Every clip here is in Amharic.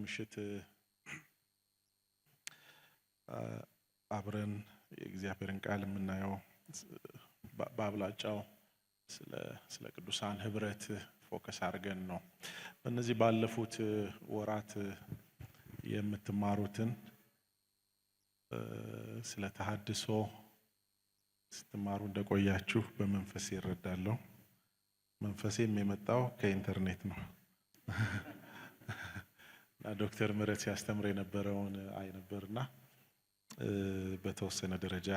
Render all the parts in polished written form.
ምሽት አብረን የእግዚአብሔርን ቃል የምናየው በአብላጫው ስለ ቅዱሳን ህብረት ፎከስ አድርገን ነው። በእነዚህ ባለፉት ወራት የምትማሩትን ስለ ተሐድሶ ስትማሩ እንደቆያችሁ በመንፈስ ይረዳለሁ። መንፈሴም የመጣው ከኢንተርኔት ነው። ዶክተር ምህረት ሲያስተምር የነበረውን አይ ነበርና በተወሰነ ደረጃ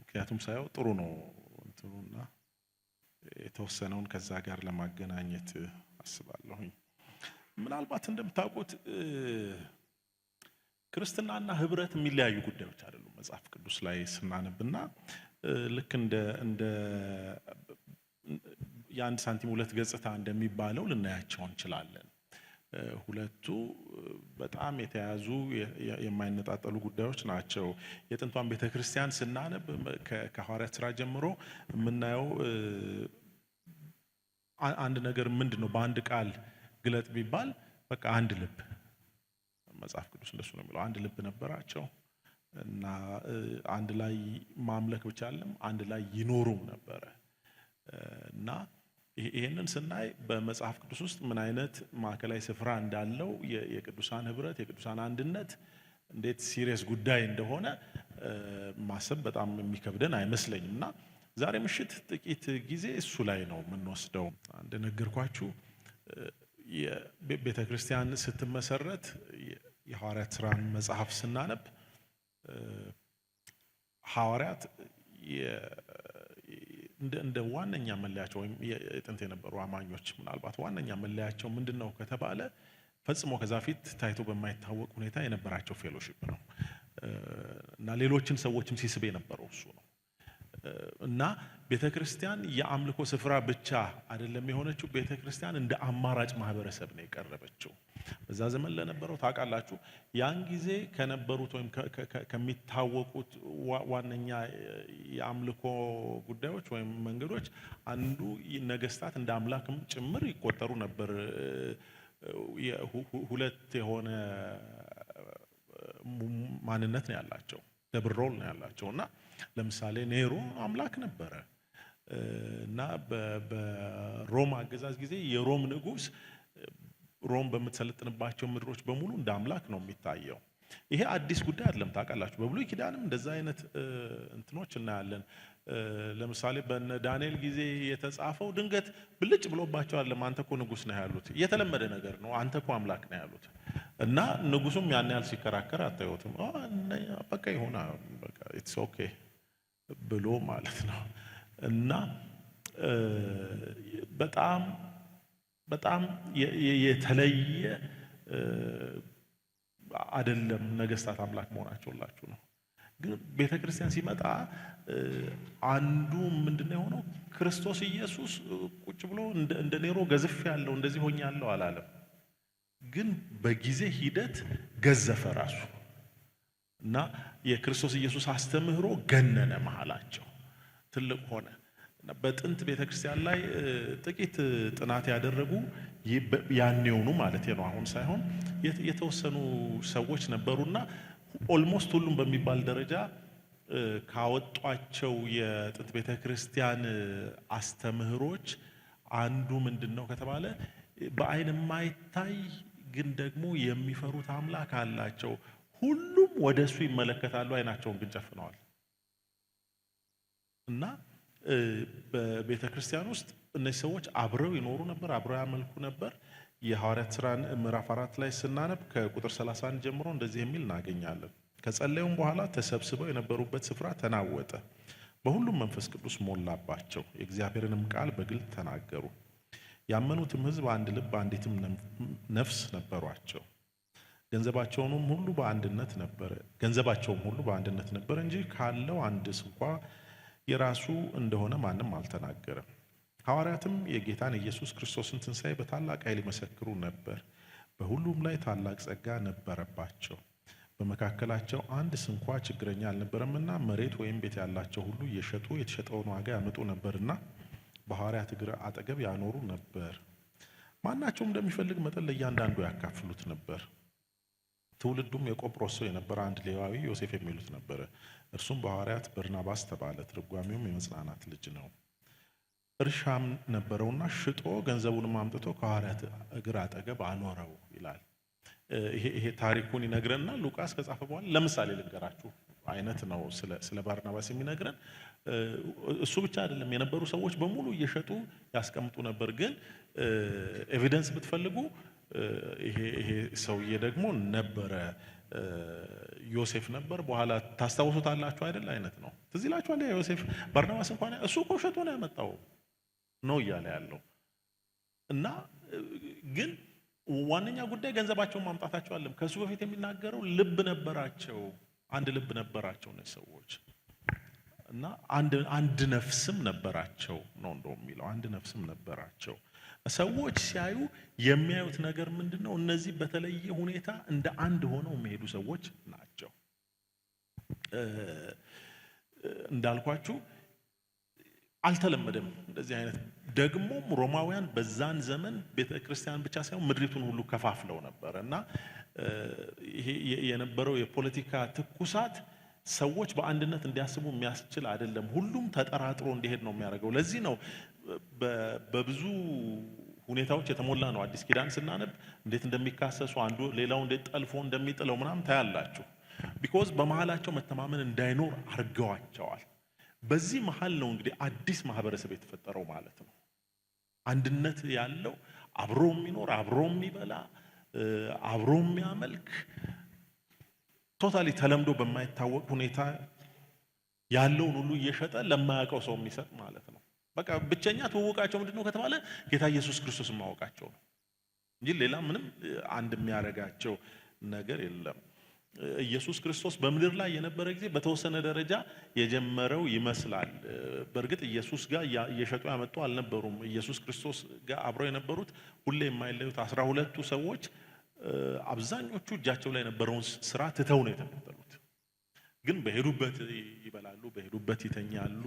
ምክንያቱም ሳይው ጥሩ ነው እንትኑና የተወሰነውን ከዛ ጋር ለማገናኘት አስባለሁኝ። ምናልባት እንደምታውቁት ክርስትናና ህብረት የሚለያዩ ጉዳዮች አይደሉም። መጽሐፍ ቅዱስ ላይ ስናነብና ልክ እንደ የአንድ ሳንቲም ሁለት ገጽታ እንደሚባለው ልናያቸው እንችላለን። ሁለቱ በጣም የተያዙ የማይነጣጠሉ ጉዳዮች ናቸው። የጥንቷን ቤተክርስቲያን ስናነብ ከሐዋርያት ሥራ ጀምሮ የምናየው አንድ ነገር ምንድነው? በአንድ ቃል ግለጥ ቢባል በቃ አንድ ልብ። መጽሐፍ ቅዱስ እንደሱ ነው የሚለው። አንድ ልብ ነበራቸው እና አንድ ላይ ማምለክ ብቻ አይደለም፣ አንድ ላይ ይኖሩም ነበረ እና ይሄንን ስናይ በመጽሐፍ ቅዱስ ውስጥ ምን አይነት ማዕከላዊ ስፍራ እንዳለው የቅዱሳን ህብረት የቅዱሳን አንድነት እንዴት ሲሪየስ ጉዳይ እንደሆነ ማሰብ በጣም የሚከብደን አይመስለኝም። እና ዛሬ ምሽት ጥቂት ጊዜ እሱ ላይ ነው የምንወስደው። እንደነገርኳችሁ የቤተክርስቲያን ስትመሰረት የሐዋርያት ሥራን መጽሐፍ ስናነብ ሐዋርያት እንደ ዋነኛ መለያቸው ወይም የጥንት የነበሩ አማኞች ምናልባት ዋነኛ መለያቸው ምንድነው ከተባለ ፈጽሞ ከዛ ፊት ታይቶ በማይታወቅ ሁኔታ የነበራቸው ፌሎሺፕ ነው እና ሌሎችን ሰዎችም ሲስብ የነበረው እሱ ነው። እና ቤተክርስቲያን የአምልኮ ስፍራ ብቻ አይደለም የሆነችው፣ ቤተክርስቲያን እንደ አማራጭ ማህበረሰብ ነው የቀረበችው። በዛ ዘመን ለነበረው ታውቃላችሁ፣ ያን ጊዜ ከነበሩት ወይም ከሚታወቁት ዋነኛ የአምልኮ ጉዳዮች ወይም መንገዶች አንዱ ነገስታት እንደ አምላክም ጭምር ይቆጠሩ ነበር። ሁለት የሆነ ማንነት ነው ያላቸው፣ ደብል ሮል ነው ያላቸው። እና ለምሳሌ ኔሮ አምላክ ነበረ እና በሮም አገዛዝ ጊዜ የሮም ንጉስ ሮም በምትሰለጥንባቸው ምድሮች በሙሉ እንደ አምላክ ነው የሚታየው። ይሄ አዲስ ጉዳይ አይደለም ታውቃላችሁ። በብሉይ ኪዳንም እንደዛ አይነት እንትኖች እናያለን። ለምሳሌ በነ ዳንኤል ጊዜ የተጻፈው ድንገት ብልጭ ብሎባቸው አይደለም አንተ እኮ ንጉስ ነህ ያሉት፣ የተለመደ ነገር ነው አንተ እኮ አምላክ ነህ ያሉት። እና ንጉሱም ያን ያህል ሲከራከር አታዩትም። በቃ ይሁን በቃ ኢትስ ኦኬ ብሎ ማለት ነው። እና በጣም የተለየ አይደለም ነገስታት አምላክ መሆናቸውላችሁ ነው። ግን ቤተክርስቲያን ሲመጣ አንዱ ምንድነው የሆነው? ክርስቶስ ኢየሱስ ቁጭ ብሎ እንደ ኔሮ ገዝፍ ያለው እንደዚህ ሆኛ ያለው አላለም። ግን በጊዜ ሂደት ገዘፈ ራሱ እና የክርስቶስ ኢየሱስ አስተምህሮ ገነነ መሃላቸው ትልቅ ሆነ። በጥንት ቤተክርስቲያን ላይ ጥቂት ጥናት ያደረጉ ያኔውኑ ማለት ነው አሁን ሳይሆን የተወሰኑ ሰዎች ነበሩና ኦልሞስት ሁሉም በሚባል ደረጃ ካወጧቸው የጥንት ቤተክርስቲያን አስተምህሮች አንዱ ምንድነው ከተባለ በአይን የማይታይ ግን ደግሞ የሚፈሩት አምላክ አላቸው። ሁሉም ወደሱ ይመለከታሉ፣ አይናቸውን ግን ጨፍነዋል። እና በቤተክርስቲያን ውስጥ እነዚህ ሰዎች አብረው ይኖሩ ነበር፣ አብረው ያመልኩ ነበር። የሐዋርያት ሥራን ምዕራፍ 4 ላይ ስናነብ ከቁጥር 31 ጀምሮ እንደዚህ የሚል እናገኛለን። ከጸለዩም በኋላ ተሰብስበው የነበሩበት ስፍራ ተናወጠ፣ በሁሉም መንፈስ ቅዱስ ሞላባቸው፣ የእግዚአብሔርንም ቃል በግልጥ ተናገሩ። ያመኑትም ሕዝብ አንድ ልብ አንዲትም ነፍስ ነበሯቸው። ገንዘባቸውም ሁሉ በአንድነት ነበረ እንጂ ካለው አንድስ እንኳ የራሱ እንደሆነ ማንም አልተናገረም። ሐዋርያትም የጌታን ኢየሱስ ክርስቶስን ትንሣኤ በታላቅ ኃይል ይመሰክሩ ነበር። በሁሉም ላይ ታላቅ ጸጋ ነበረባቸው። በመካከላቸው አንድስ እንኳ ችግረኛ አልነበረምና መሬት ወይም ቤት ያላቸው ሁሉ እየሸጡ የተሸጠውን ዋጋ ያመጡ ነበርና በሐዋርያት እግር አጠገብ ያኖሩ ነበር። ማናቸውም እንደሚፈልግ መጠን ለእያንዳንዱ ያካፍሉት ነበር። ትውልዱም የቆጵሮስ ሰው የነበረ አንድ ሌዋዊ ዮሴፍ የሚሉት ነበረ። እርሱም በሐዋርያት በርናባስ ተባለ። ትርጓሜውም የመጽናናት ልጅ ነው። እርሻም ነበረውና ሽጦ ገንዘቡንም አምጥቶ ከሐዋርያት እግር አጠገብ አኖረው ይላል። ይሄ ታሪኩን ይነግረንና ሉቃስ ከጻፈ በኋላ ለምሳሌ ልንገራችሁ አይነት ነው ስለ ባርናባስ የሚነግረን። እሱ ብቻ አይደለም፣ የነበሩ ሰዎች በሙሉ እየሸጡ ያስቀምጡ ነበር። ግን ኤቪደንስ ብትፈልጉ ይሄ ሰውዬ ደግሞ ነበረ፣ ዮሴፍ ነበር። በኋላ ታስታውሱታላችሁ አይደል? አይነት ነው። ትዝ ይላችኋል። ዮሴፍ ባርናባስ እንኳን እሱ እኮ ሸጦ ነው ያመጣው ነው እያለ ያለው እና ግን ዋነኛ ጉዳይ ገንዘባቸውን ማምጣታቸው አለም። ከሱ በፊት የሚናገረው ልብ ነበራቸው፣ አንድ ልብ ነበራቸው ነው ሰዎች እና አንድ ነፍስም ነበራቸው ነው እንደውም የሚለው። አንድ ነፍስም ነበራቸው። ሰዎች ሲያዩ የሚያዩት ነገር ምንድነው? እነዚህ በተለየ ሁኔታ እንደ አንድ ሆነው የሚሄዱ ሰዎች ናቸው። እንዳልኳችሁ አልተለመደም እንደዚህ አይነት። ደግሞም ሮማውያን በዛን ዘመን ቤተክርስቲያን ብቻ ሳይሆን ምድሪቱን ሁሉ ከፋፍለው ነበር እና ይሄ የነበረው የፖለቲካ ትኩሳት ሰዎች በአንድነት እንዲያስቡ የሚያስችል አይደለም። ሁሉም ተጠራጥሮ እንዲሄድ ነው የሚያደርገው። ለዚህ ነው በብዙ ሁኔታዎች የተሞላ ነው። አዲስ ኪዳን ስናነብ እንዴት እንደሚካሰሱ አንዱ ሌላው እንዴት ጠልፎ እንደሚጥለው ምናምን ታያላችሁ። ቢኮዝ በመሃላቸው መተማመን እንዳይኖር አድርገዋቸዋል። በዚህ መሃል ነው እንግዲህ አዲስ ማህበረሰብ የተፈጠረው ማለት ነው። አንድነት ያለው አብሮ የሚኖር አብሮ የሚበላ አብሮ የሚያመልክ ቶታሊ ተለምዶ በማይታወቅ ሁኔታ ያለውን ሁሉ እየሸጠ ለማያውቀው ሰው የሚሰጥ ማለት ነው። በቃ ብቸኛ ትውውቃቸው ምንድነው ከተባለ ጌታ ኢየሱስ ክርስቶስ ማወቃቸው ነው እንጂ ሌላ ምንም አንድ የሚያረጋቸው ነገር የለም። ኢየሱስ ክርስቶስ በምድር ላይ የነበረ ጊዜ በተወሰነ ደረጃ የጀመረው ይመስላል። በእርግጥ ኢየሱስ ጋር እየሸጡ ያመጡ አልነበሩም። ኢየሱስ ክርስቶስ ጋር አብረው የነበሩት ሁሌ የማይለዩት 12ቱ ሰዎች አብዛኞቹ እጃቸው ላይ የነበረውን ስራ ትተው ነው የተከተሉት። ግን በሄዱበት ይበላሉ፣ በሄዱበት ይተኛሉ፣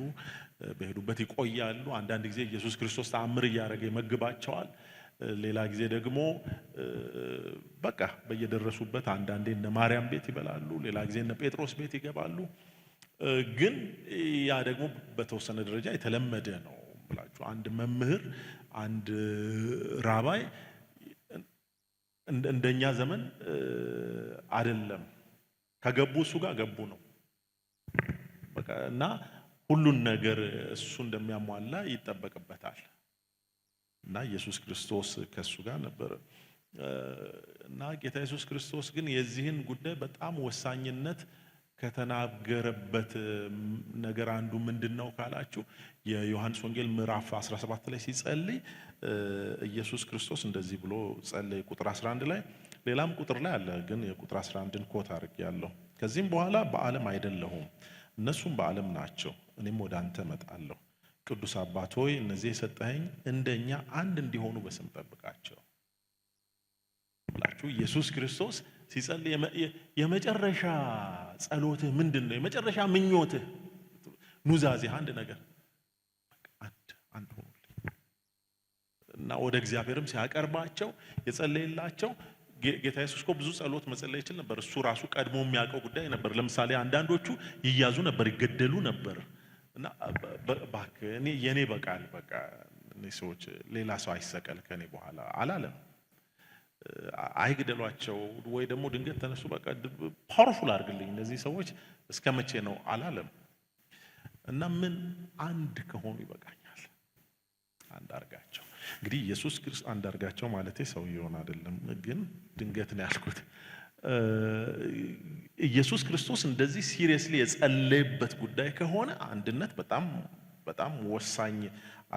በሄዱበት ይቆያሉ። አንዳንድ ጊዜ ኢየሱስ ክርስቶስ ተአምር እያደረገ ይመግባቸዋል። ሌላ ጊዜ ደግሞ በቃ በየደረሱበት አንዳንዴ እነ ማርያም ቤት ይበላሉ፣ ሌላ ጊዜ እነ ጴጥሮስ ቤት ይገባሉ። ግን ያ ደግሞ በተወሰነ ደረጃ የተለመደ ነው ብላችሁ አንድ መምህር አንድ ራባይ እንደኛ ዘመን አይደለም። ከገቡ እሱ ጋር ገቡ ነው በቃ እና ሁሉን ነገር እሱ እንደሚያሟላ ይጠበቅበታል። እና ኢየሱስ ክርስቶስ ከሱ ጋር ነበር እና ጌታ ኢየሱስ ክርስቶስ ግን የዚህን ጉዳይ በጣም ወሳኝነት ከተናገረበት ነገር አንዱ ምንድነው ካላችሁ የዮሐንስ ወንጌል ምዕራፍ 17 ላይ ሲጸልይ ኢየሱስ ክርስቶስ እንደዚህ ብሎ ጸለየ። ቁጥር 11 ላይ ሌላም ቁጥር ላይ አለ፣ ግን የቁጥር 11ን ኮት አድርጌያለሁ። ከዚህም በኋላ በዓለም አይደለሁም፣ እነሱም በዓለም ናቸው፣ እኔም ወደ አንተ እመጣለሁ። ቅዱስ አባት ሆይ እነዚህ የሰጠኸኝ እንደኛ አንድ እንዲሆኑ በስም ጠብቃቸው ብላችሁ ኢየሱስ ክርስቶስ ሲጸልይ የመጨረሻ ጸሎትህ ምንድነው? የመጨረሻ ምኞትህ ኑዛዜህ አንድ ነገር አንድ ሆኑልኝ እና ወደ እግዚአብሔርም ሲያቀርባቸው የጸለየላቸው ጌታ ኢየሱስ እኮ ብዙ ጸሎት መጸለይ ይችል ነበር። እሱ ራሱ ቀድሞ የሚያውቀው ጉዳይ ነበር። ለምሳሌ አንዳንዶቹ ይያዙ ነበር፣ ይገደሉ ነበር እና እባክህ የኔ በቃል በቃ እነዚህ ሰዎች ሌላ ሰው አይሰቀል ከኔ በኋላ አላለም። አይግደሏቸው ወይ ደግሞ ድንገት ተነሱ በቃ ፓወርፉል አድርግልኝ እነዚህ ሰዎች እስከ መቼ ነው አላለም። እና ምን አንድ ከሆኑ ይበቃኛል፣ አንድ አርጋቸው። እንግዲህ ኢየሱስ ክርስቶስ አንድ አርጋቸው ማለቴ ሰውየውን አይደለም፣ ግን ድንገት ነው ያልኩት። ኢየሱስ ክርስቶስ እንደዚህ ሲሪየስሊ የጸለየበት ጉዳይ ከሆነ አንድነት በጣም በጣም ወሳኝ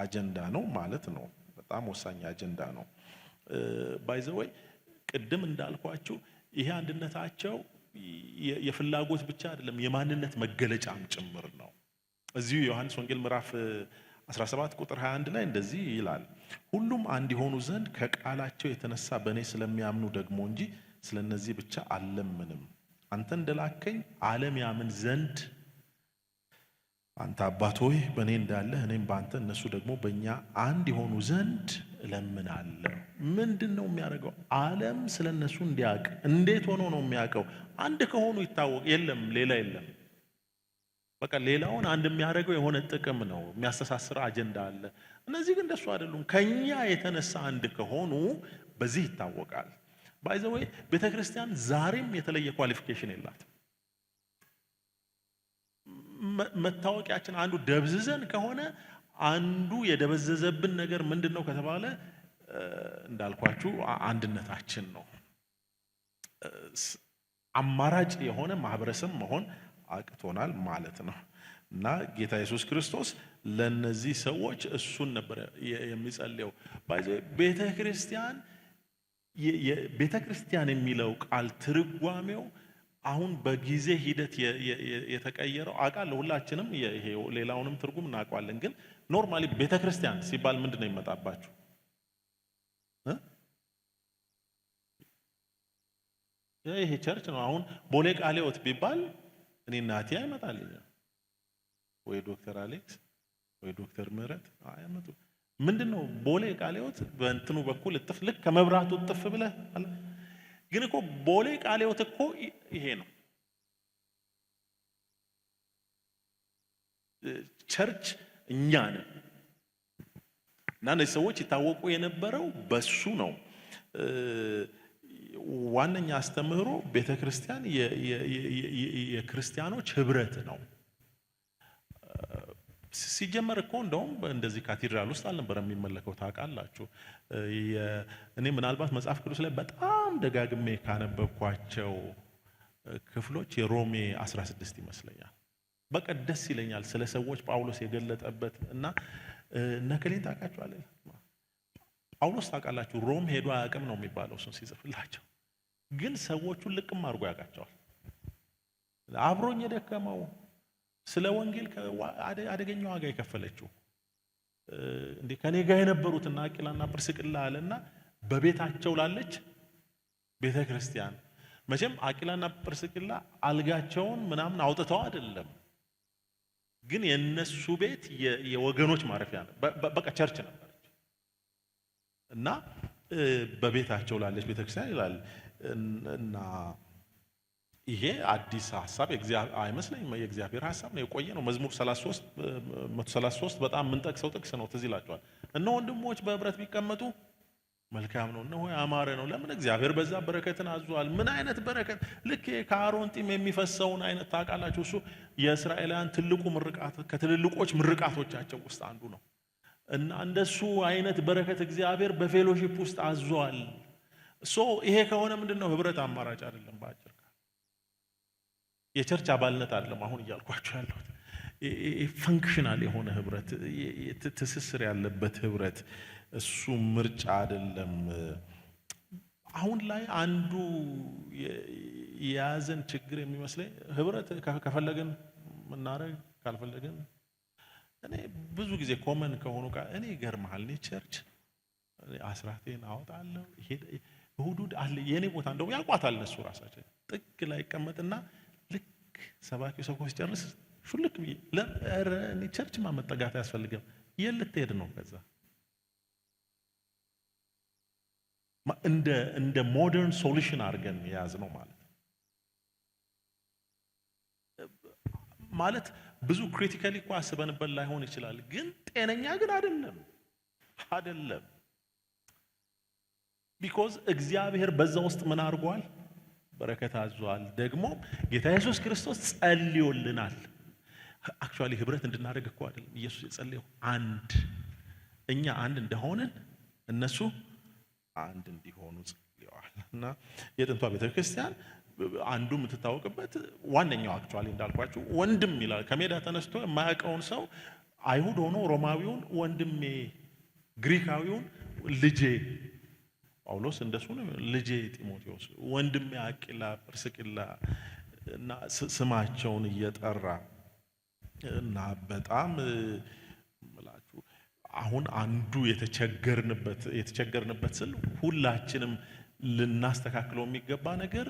አጀንዳ ነው ማለት ነው። በጣም ወሳኝ አጀንዳ ነው። ባይ ዘ ወይ ቅድም እንዳልኳችሁ ይሄ አንድነታቸው የፍላጎት ብቻ አይደለም፣ የማንነት መገለጫም ጭምር ነው። እዚሁ ዮሐንስ ወንጌል ምዕራፍ 17 ቁጥር 21 ላይ እንደዚህ ይላል፣ ሁሉም አንድ የሆኑ ዘንድ ከቃላቸው የተነሳ በእኔ ስለሚያምኑ ደግሞ እንጂ ስለነዚህ ብቻ አልለምንም። አንተ እንደላከኝ ዓለም ያምን ዘንድ አንተ አባት ሆይ በእኔ እንዳለህ እኔም በአንተ እነሱ ደግሞ በእኛ አንድ የሆኑ ዘንድ እለምናለሁ። ምንድነው የሚያደርገው? ዓለም ስለነሱ እንዲያውቅ። እንዴት ሆኖ ነው የሚያውቀው? አንድ ከሆኑ ይታወቅ። የለም ሌላ የለም። በቃ ሌላውን አንድ የሚያደርገው የሆነ ጥቅም ነው፣ የሚያስተሳስር አጀንዳ አለ። እነዚህ ግን እንደሱ አይደሉም። ከኛ የተነሳ አንድ ከሆኑ በዚህ ይታወቃል። ባይ ዘ ዌይ ቤተክርስቲያን ዛሬም የተለየ ኳሊፊኬሽን የላትም። መታወቂያችን አንዱ ደብዝዘን ከሆነ አንዱ የደበዘዘብን ነገር ምንድነው ከተባለ እንዳልኳችሁ አንድነታችን ነው። አማራጭ የሆነ ማህበረሰብ መሆን አቅቶናል ማለት ነው። እና ጌታ ኢየሱስ ክርስቶስ ለነዚህ ሰዎች እሱን ነበር የሚጸልየው። ቤተክርስቲያን የሚለው ቃል ትርጓሜው አሁን በጊዜ ሂደት የተቀየረው አውቃለሁ። ሁላችንም ይሄ ሌላውንም ትርጉም እናውቀዋለን። ግን ኖርማሊ ቤተክርስቲያን ሲባል ምንድነው ይመጣባችሁ? ይሄ ቸርች ነው። አሁን ቦሌ ቃለ ሕይወት ቢባል እኔ እናቴ አይመጣልኝ ወይ ዶክተር አሌክስ ወይ ዶክተር ምህረት አይመጡ። ምንድነው ቦሌ ቃለ ሕይወት በእንትኑ በኩል እጥፍ ልክ ከመብራቱ እጥፍ ብለህ አለ። ግን እኮ ቦሌ ቃለ ሕይወት እኮ ይሄ ነው። ቸርች እኛ ነን። እና እነዚህ ሰዎች ይታወቁ የነበረው በሱ ነው። ዋነኛ አስተምህሮ ቤተክርስቲያን የክርስቲያኖች ህብረት ነው። ሲጀመር እኮ እንደውም እንደዚህ ካቴድራል ውስጥ አልነበረም የሚመለከው። ታውቃላችሁ፣ እኔ ምናልባት መጽሐፍ ቅዱስ ላይ በጣም ደጋግሜ ካነበብኳቸው ክፍሎች የሮሜ 16 ይመስለኛል። በቃ ደስ ይለኛል ስለ ሰዎች ጳውሎስ የገለጠበት እና ነከሌን ታውቃችኋለህ? ጳውሎስ ታውቃላችሁ ሮም ሄዶ አያውቅም ነው የሚባለው እሱን ሲጽፍላቸው። ግን ሰዎቹን ልቅም አድርጎ ያውቃቸዋል። አብሮኝ የደከመው ስለ ወንጌል አደገኛ ዋጋ የከፈለችው እንዴ ከኔ ጋር የነበሩትና አቂላና ጵርስቅላ አለና በቤታቸው ላለች ቤተክርስቲያን። መቼም አቂላና ጵርስቅላ አልጋቸውን ምናምን አውጥተው አይደለም፣ ግን የነሱ ቤት የወገኖች ማረፊያ ነው። በቃ ቸርች ነበረች እና በቤታቸው ላለች ቤተክርስቲያን ይላል። እና ይሄ አዲስ ሐሳብ አይመስለኝም፣ የእግዚአብሔር ሐሳብ ነው፣ የቆየ ነው። መዝሙር 133 በጣም የምንጠቅሰው ጥቅስ ነው። ትዝ ይላችኋል። እነ ወንድሞች በህብረት ቢቀመጡ መልካም ነው፣ እነሆ ያማረ ነው። ለምን? እግዚአብሔር በዛ በረከትን አዟል። ምን አይነት በረከት! ልክ ከአሮን ጢም የሚፈሰውን አይነት ታውቃላችሁ። እሱ የእስራኤላውያን ትልቁ ምርቃት ከትልልቆች ምርቃቶቻቸው ውስጥ አንዱ ነው። እና እንደሱ አይነት በረከት እግዚአብሔር በፌሎሺፕ ውስጥ አዟል። ይሄ ከሆነ ምንድነው? ህብረት አማራጭ አይደለም። ባጭር የቸርች አባልነት አይደለም አሁን እያልኳችሁ ያለሁት። ፈንክሽናል የሆነ ህብረት፣ ትስስር ያለበት ህብረት፣ እሱ ምርጫ አይደለም። አሁን ላይ አንዱ የያዘን ችግር የሚመስለኝ ህብረት ከፈለግን ምናረግ ካልፈለግን እኔ ብዙ ጊዜ ኮመን ከሆኑ ጋር እኔ ይገርምሃል፣ እኔ ቸርች አስራቴን አወጣለሁ እሁድ አለ የኔ ቦታ እንደው ያውቋታል እነሱ ራሳቸው። ጥግ ላይ ይቀመጥና ልክ ሰባኪው ሰብኮ ሲጨርስ ሹልክ ብዬ እኔ ቸርች ማመጠጋት አያስፈልግም። የት ልትሄድ ነው? ከዛ እንደ ሞደርን ሶሉሽን አድርገን የያዝ ነው ማለት ብዙ ክሪቲካሊ እኮ አስበንበት ላይሆን ይችላል፣ ግን ጤነኛ ግን አይደለም። ቢኮዝ እግዚአብሔር በዛ ውስጥ ምን አድርጓል? በረከት አዟል። ደግሞ ጌታ ኢየሱስ ክርስቶስ ጸልዮልናል። አክቹአሊ ህብረት እንድናደርግ እኮ አይደለም ኢየሱስ የጸለየው፣ እኛ አንድ እንደሆነን እነሱ አንድ እንዲሆኑ ጸልየዋል። እና የጥንቷ ቤተክርስቲያን አንዱ የምትታወቅበት ዋነኛው አክቹአሊ እንዳልኳችሁ ወንድም ይላል። ከሜዳ ተነስቶ የማያውቀውን ሰው አይሁድ ሆኖ ሮማዊውን ወንድሜ፣ ግሪካዊውን ልጄ፣ ጳውሎስ እንደሱ ነው፣ ልጄ ጢሞቴዎስ፣ ወንድሜ አቂላ፣ ጵርስቅላ እና ስማቸውን እየጠራ እና በጣም ምላችሁ አሁን አንዱ የተቸገርንበት ስል ሁላችንም ልናስተካክለው የሚገባ ነገር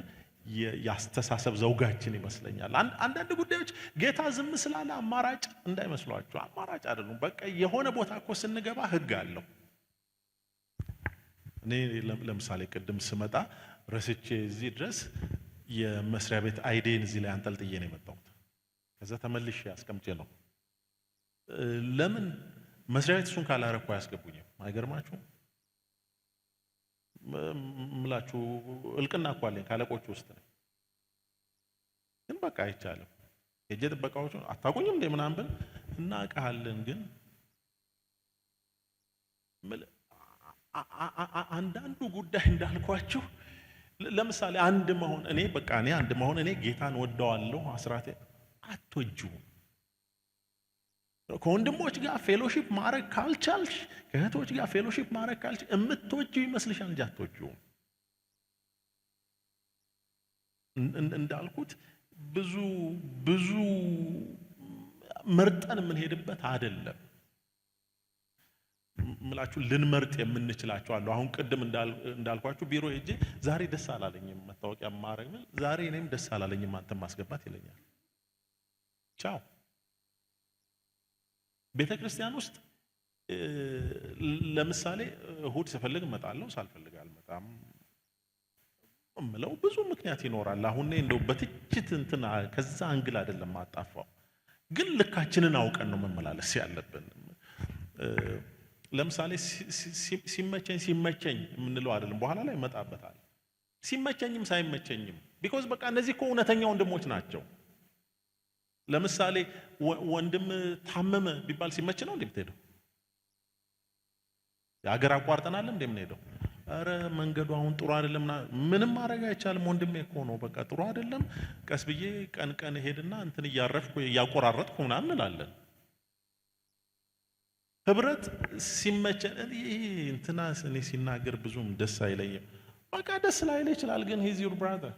ያስተሳሰብ ዘውጋችን ይመስለኛል። አንዳንድ ጉዳዮች ጌታ ዝም ስላለ አማራጭ እንዳይመስሏችሁ፣ አማራጭ አይደሉም። በቃ የሆነ ቦታ እኮ ስንገባ ህግ አለው። እኔ ለምሳሌ ቅድም ስመጣ ረስቼ እዚህ ድረስ የመስሪያ ቤት አይዴን እዚህ ላይ አንጠልጥዬ ነው የመጣሁት። ከዛ ተመልሼ አስቀምጬ ነው። ለምን መስሪያ ቤት እሱን ካላረኩ አያስገቡኝም? አይገርማችሁም? ምላችሁ እልቅና እኮ አለኝ ካለቆቹ ውስጥ ነው። ግን በቃ አይቻልም። ሄጄ ጥበቃዎቹ አታውቁኝም እንደ ምናምን ብል እናውቃለን። ግን አንዳንዱ ጉዳይ እንዳልኳችሁ ለምሳሌ አንድ መሆን እኔ አንድ መሆን እኔ ጌታን ወደዋለሁ አስራቴ አትወጂውም። ከወንድሞች ጋር ፌሎሺፕ ማድረግ ካልቻልሽ ከእህቶች ጋር ፌሎሺፕ ማድረግ ካልቻልሽ የምትወጂው ይመስልሻል እንጂ አትወጂውም። እንዳልኩት ብዙ መርጠን የምንሄድበት አይደለም። ምላችሁ ልንመርጥ የምንችላቸው አሉ። አሁን ቅድም እንዳልኳችሁ ቢሮ ሄጄ ዛሬ ደስ አላለኝም መታወቂያ ማድረግ ዛሬ እኔም ደስ አላለኝም አንተም ማስገባት ይለኛል። ቻው። ቤተ ክርስቲያን ውስጥ ለምሳሌ እሁድ ስፈልግ እመጣለሁ፣ ሳልፈልግ አልመጣም እምለው ብዙ ምክንያት ይኖራል። አሁን እንደው በትችት ከዛ አንግል አይደለም ማጣፋው፣ ግን ልካችንን አውቀን ነው መመላለስ ያለብን። ለምሳሌ ሲመቸኝ የምንለው አይደለም፣ በኋላ ላይ እመጣበታል። ሲመቸኝም ሳይመቸኝም ቢኮዝ በቃ እነዚህ እኮ እውነተኛ ወንድሞች ናቸው። ለምሳሌ ወንድም ታመመ ቢባል ሲመች ነው እንደምትሄደው? የሀገር አቋርጠናል እንደምንሄደው? አረ መንገዱ አሁን ጥሩ አይደለም፣ ምንም ማድረግ አይቻልም ወንድሜ እኮ ነው በቃ ጥሩ አይደለም፣ ቀስ ብዬ ቀን ሄድና እንትን እያረፍኩ እያቆራረጥኩ ምናምን እንላለን። ህብረት ሲመቸን እንትና እኔ ሲናገር ብዙም ደስ አይለኝም። በቃ ደስ ላይል ይችላል፣ ግን ሂዝ ዩር ብራዘር።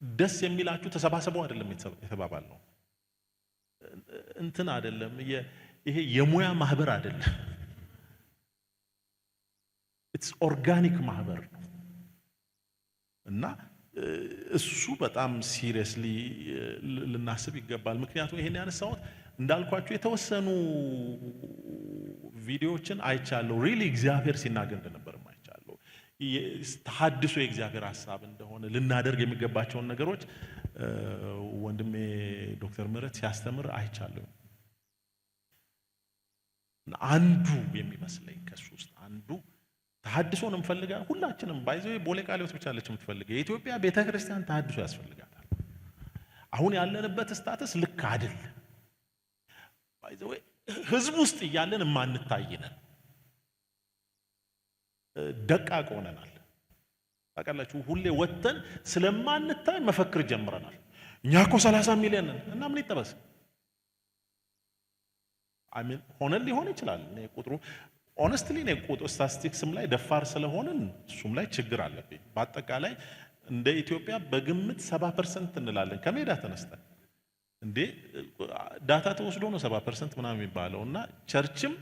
ደስ የሚላችሁ ተሰባሰቡ አይደለም የተባባል ነው። እንትን አይደለም፣ ይሄ የሙያ ማህበር አይደለም። ኢትስ ኦርጋኒክ ማህበር ነው እና እሱ በጣም ሲሪየስሊ ልናስብ ይገባል። ምክንያቱም ይሄን ያነሳሁት እንዳልኳችሁ የተወሰኑ ቪዲዮዎችን አይቻለሁ። ሪሊ እግዚአብሔር ሲናገር እንደነበር አይቻለሁ። ተሐድሶ የእግዚአብሔር ሐሳብ እንደሆነ ልናደርግ የሚገባቸውን ነገሮች ወንድሜ ዶክተር ምህረት ሲያስተምር አይቻለሁ። አንዱ የሚመስለኝ ከሱ ውስጥ አንዱ ተሐድሶን እንፈልጋለን ሁላችንም። ባይዘው ቦሌ ቃሊዮት ብቻ አለች የምትፈልገው። የኢትዮጵያ ቤተክርስቲያን ተሐድሶ ያስፈልጋታል። አሁን ያለንበት ስታተስ ልክ አይደል። ባይዘው ህዝብ ውስጥ እያለን ማንታይነን ደቃቅ ሆነናል። ታውቃላችሁ፣ ሁሌ ወጥተን ስለማንታይ መፈክር ጀምረናል። እኛ እኮ 30 ሚሊዮን ነን እና ምን ይጠበስ? አሜን ሆነን ሊሆን ይችላል። እኔ ቁጥሩ ኦነስትሊ እኔ ቁጥሩ ስታቲስቲክስም ላይ ደፋር ስለሆነን እሱም ላይ ችግር አለብኝ። በአጠቃላይ እንደ ኢትዮጵያ በግምት 70% እንላለን ከሜዳ ተነስተን። እንዴ ዳታ ተወስዶ ነው 70% ምናምን የሚባለው እና ቸርችም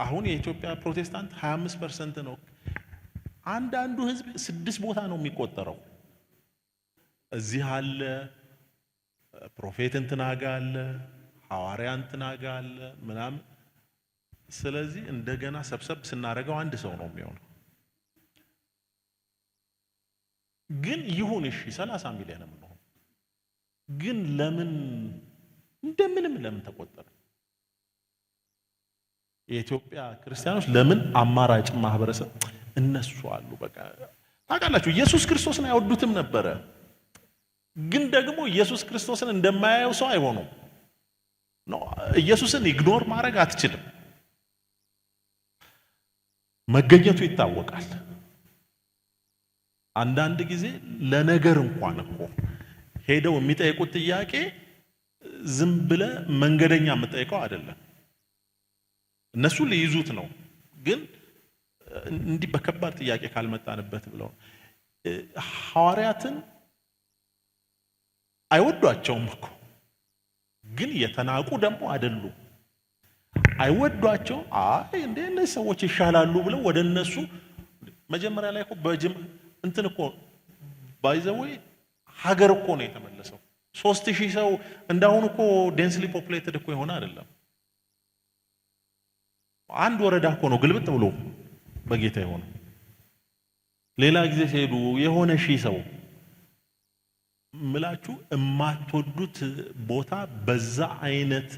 አሁን የኢትዮጵያ ፕሮቴስታንት 25% ነው። አንዳንዱ ህዝብ 6 ቦታ ነው የሚቆጠረው። እዚህ አለ ፕሮፌት እንትና ጋ አለ ሐዋርያ እንትና ጋ አለ ምናምን። ስለዚህ እንደገና ሰብሰብ ስናደርገው አንድ ሰው ነው የሚሆነው። ግን ይሁን እሺ 30 ሚሊዮን ነው። ግን ለምን እንደምንም ለምን ተቆጠረ? የኢትዮጵያ ክርስቲያኖች ለምን አማራጭ ማህበረሰብ እነሱ አሉ። በቃ ታውቃላችሁ ኢየሱስ ክርስቶስን አይወዱትም ነበረ። ግን ደግሞ ኢየሱስ ክርስቶስን እንደማያየው ሰው አይሆኑም። ነው ኢየሱስን ኢግኖር ማድረግ አትችልም። መገኘቱ ይታወቃል። አንዳንድ ጊዜ ለነገር እንኳን እኮ ሄደው የሚጠይቁት ጥያቄ ዝም ብለ መንገደኛ የምጠይቀው አይደለም። እነሱ ሊይዙት ነው። ግን እንዲህ በከባድ ጥያቄ ካልመጣንበት ብለው ሐዋርያትን አይወዷቸውም እኮ። ግን የተናቁ ደግሞ አይደሉም። አይወዷቸው አይ እንደ እነዚህ ሰዎች ይሻላሉ ብለው ወደ እነሱ መጀመሪያ ላይ እኮ እንትን እኮ ባይዘው ሀገር እኮ ነው የተመለሰው። 3000 ሰው እንዳሁን እኮ ዴንስሊ ፖፑሌትድ እኮ የሆነ አይደለም። አንድ ወረዳ እኮ ነው ግልብጥ ብሎ በጌታ የሆነ። ሌላ ጊዜ ሲሄዱ የሆነ ሺህ ሰው ምላችሁ የማትወዱት ቦታ በዛ አይነት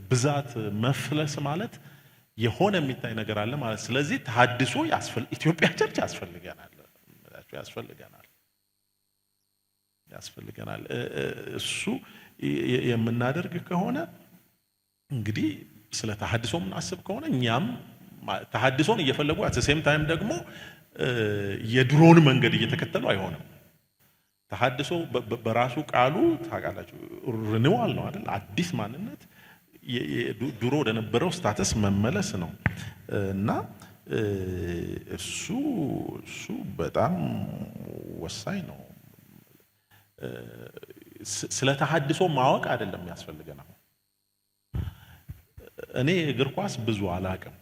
ብዛት መፍለስ ማለት የሆነ የሚታይ ነገር አለ ማለት። ስለዚህ ተሐድሶ ኢትዮጵያ ቸርች ያስፈልገናል። እሱ የምናደርግ ከሆነ እንግዲህ ስለ ተሐድሶ የምናስብ ከሆነ እኛም ተሐድሶን እየፈለጉ አት ሴም ታይም ደግሞ የድሮውን መንገድ እየተከተሉ አይሆንም። ተሐድሶ በራሱ ቃሉ ታውቃላችሁ ሪኒዋል ነው አይደል? አዲስ ማንነት ድሮ ወደ ነበረው ስታተስ መመለስ ነው እና እሱ በጣም ወሳኝ ነው። ስለ ተሐድሶ ማወቅ አይደለም ያስፈልገናል። እኔ እግር ኳስ ብዙ አላቅም።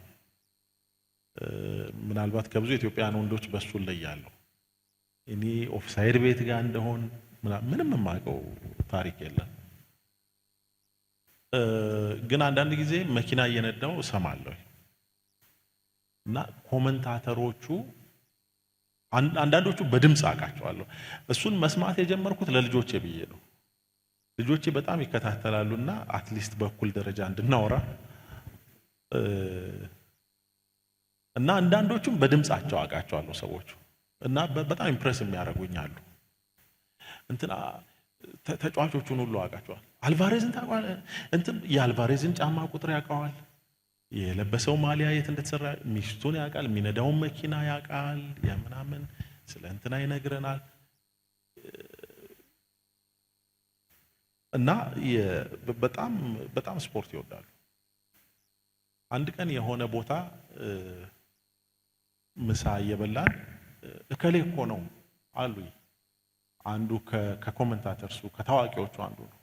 ምናልባት ከብዙ ኢትዮጵያውያን ወንዶች በሱ ላይ ያለው እኔ ኦፍሳይድ ቤት ጋር እንደሆን ምንም የማውቀው ታሪክ የለም። ግን አንዳንድ ጊዜ መኪና እየነዳው እሰማለሁ እና ኮመንታተሮቹ አንዳንዶቹ በድምፅ አውቃቸዋለሁ። እሱን መስማት የጀመርኩት ለልጆቼ ብዬ ነው። ልጆቼ በጣም ይከታተላሉና አትሊስት በኩል ደረጃ እንድናወራ እና አንዳንዶቹም በድምፃቸው አውቃቸዋለሁ ሰዎቹ እና በጣም ኢምፕሬስ የሚያደርጉኝ አሉ። እንትና ተጫዋቾቹን ሁሉ አውቃቸዋል። አልቫሬዝን ታውቃለህ? እንትን የአልቫሬዝን ጫማ ቁጥር ያውቀዋል። የለበሰው ማሊያ የት እንደተሰራ ሚስቱን ያውቃል። የሚነዳውን መኪና ያውቃል። የምናምን ስለ እንትና ይነግረናል። እና በጣም ስፖርት ይወዳሉ። አንድ ቀን የሆነ ቦታ ምሳ እየበላን እከሌ እኮ ነው አሉኝ። አንዱ ከኮመንታተርሱ ከታዋቂዎቹ አንዱ ነው።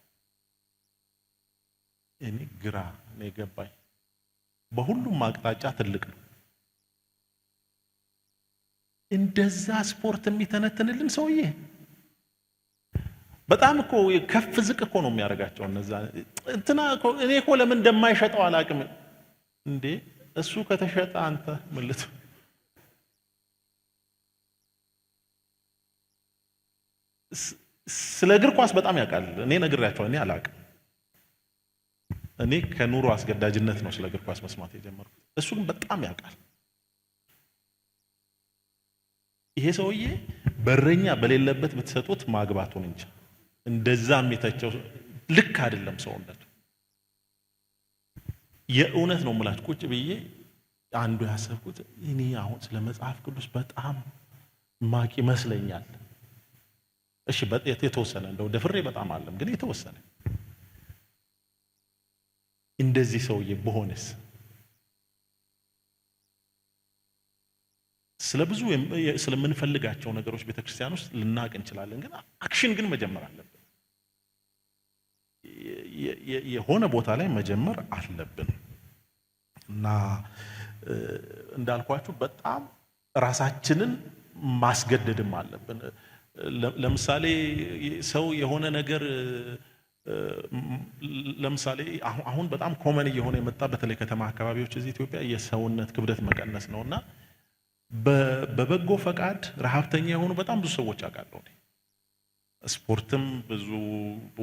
እኔ ግራ ነው የገባኝ። በሁሉም አቅጣጫ ትልቅ ነው። እንደዛ ስፖርት የሚተነትንልን ሰውዬ በጣም እኮ ከፍ ዝቅ እኮ ነው የሚያደርጋቸው እነዛ እንትና እኔ እኮ ለምን እንደማይሸጠው አላውቅም። እንዴ እሱ ከተሸጠ አንተ ምልት ስለ እግር ኳስ በጣም ያውቃል። እኔ ነግራቸዋለሁ። እኔ አላውቅም። እኔ ከኑሮ አስገዳጅነት ነው ስለ እግር ኳስ መስማት የጀመርኩት። እሱ ግን በጣም ያውቃል። ይሄ ሰውዬ በረኛ በሌለበት ብትሰጡት ማግባቱን እንጂ እንደዛ የሚተቸው ልክ አይደለም ሰውነቱ። የእውነት ነው የምላችሁ። ቁጭ ብዬ አንዱ ያሰብኩት እኔ አሁን ስለ መጽሐፍ ቅዱስ በጣም ማቂ ይመስለኛል። እሺ የተወሰነ እንደው ደፍሬ በጣም አለም ግን የተወሰነ እንደዚህ ሰውዬ በሆነስ ስለብዙ ስለምንፈልጋቸው ነገሮች ቤተክርስቲያን ውስጥ ልናቅ እንችላለን። ግን አክሽን ግን መጀመር አለብን። የሆነ ቦታ ላይ መጀመር አለብን እና እንዳልኳችሁ በጣም ራሳችንን ማስገደድም አለብን። ለምሳሌ ሰው የሆነ ነገር ለምሳሌ አሁን በጣም ኮመን እየሆነ የመጣ በተለይ ከተማ አካባቢዎች እዚህ ኢትዮጵያ የሰውነት ክብደት መቀነስ ነውና በበጎ ፈቃድ ረሃብተኛ የሆኑ በጣም ብዙ ሰዎች አውቃለሁ። ስፖርትም ብዙ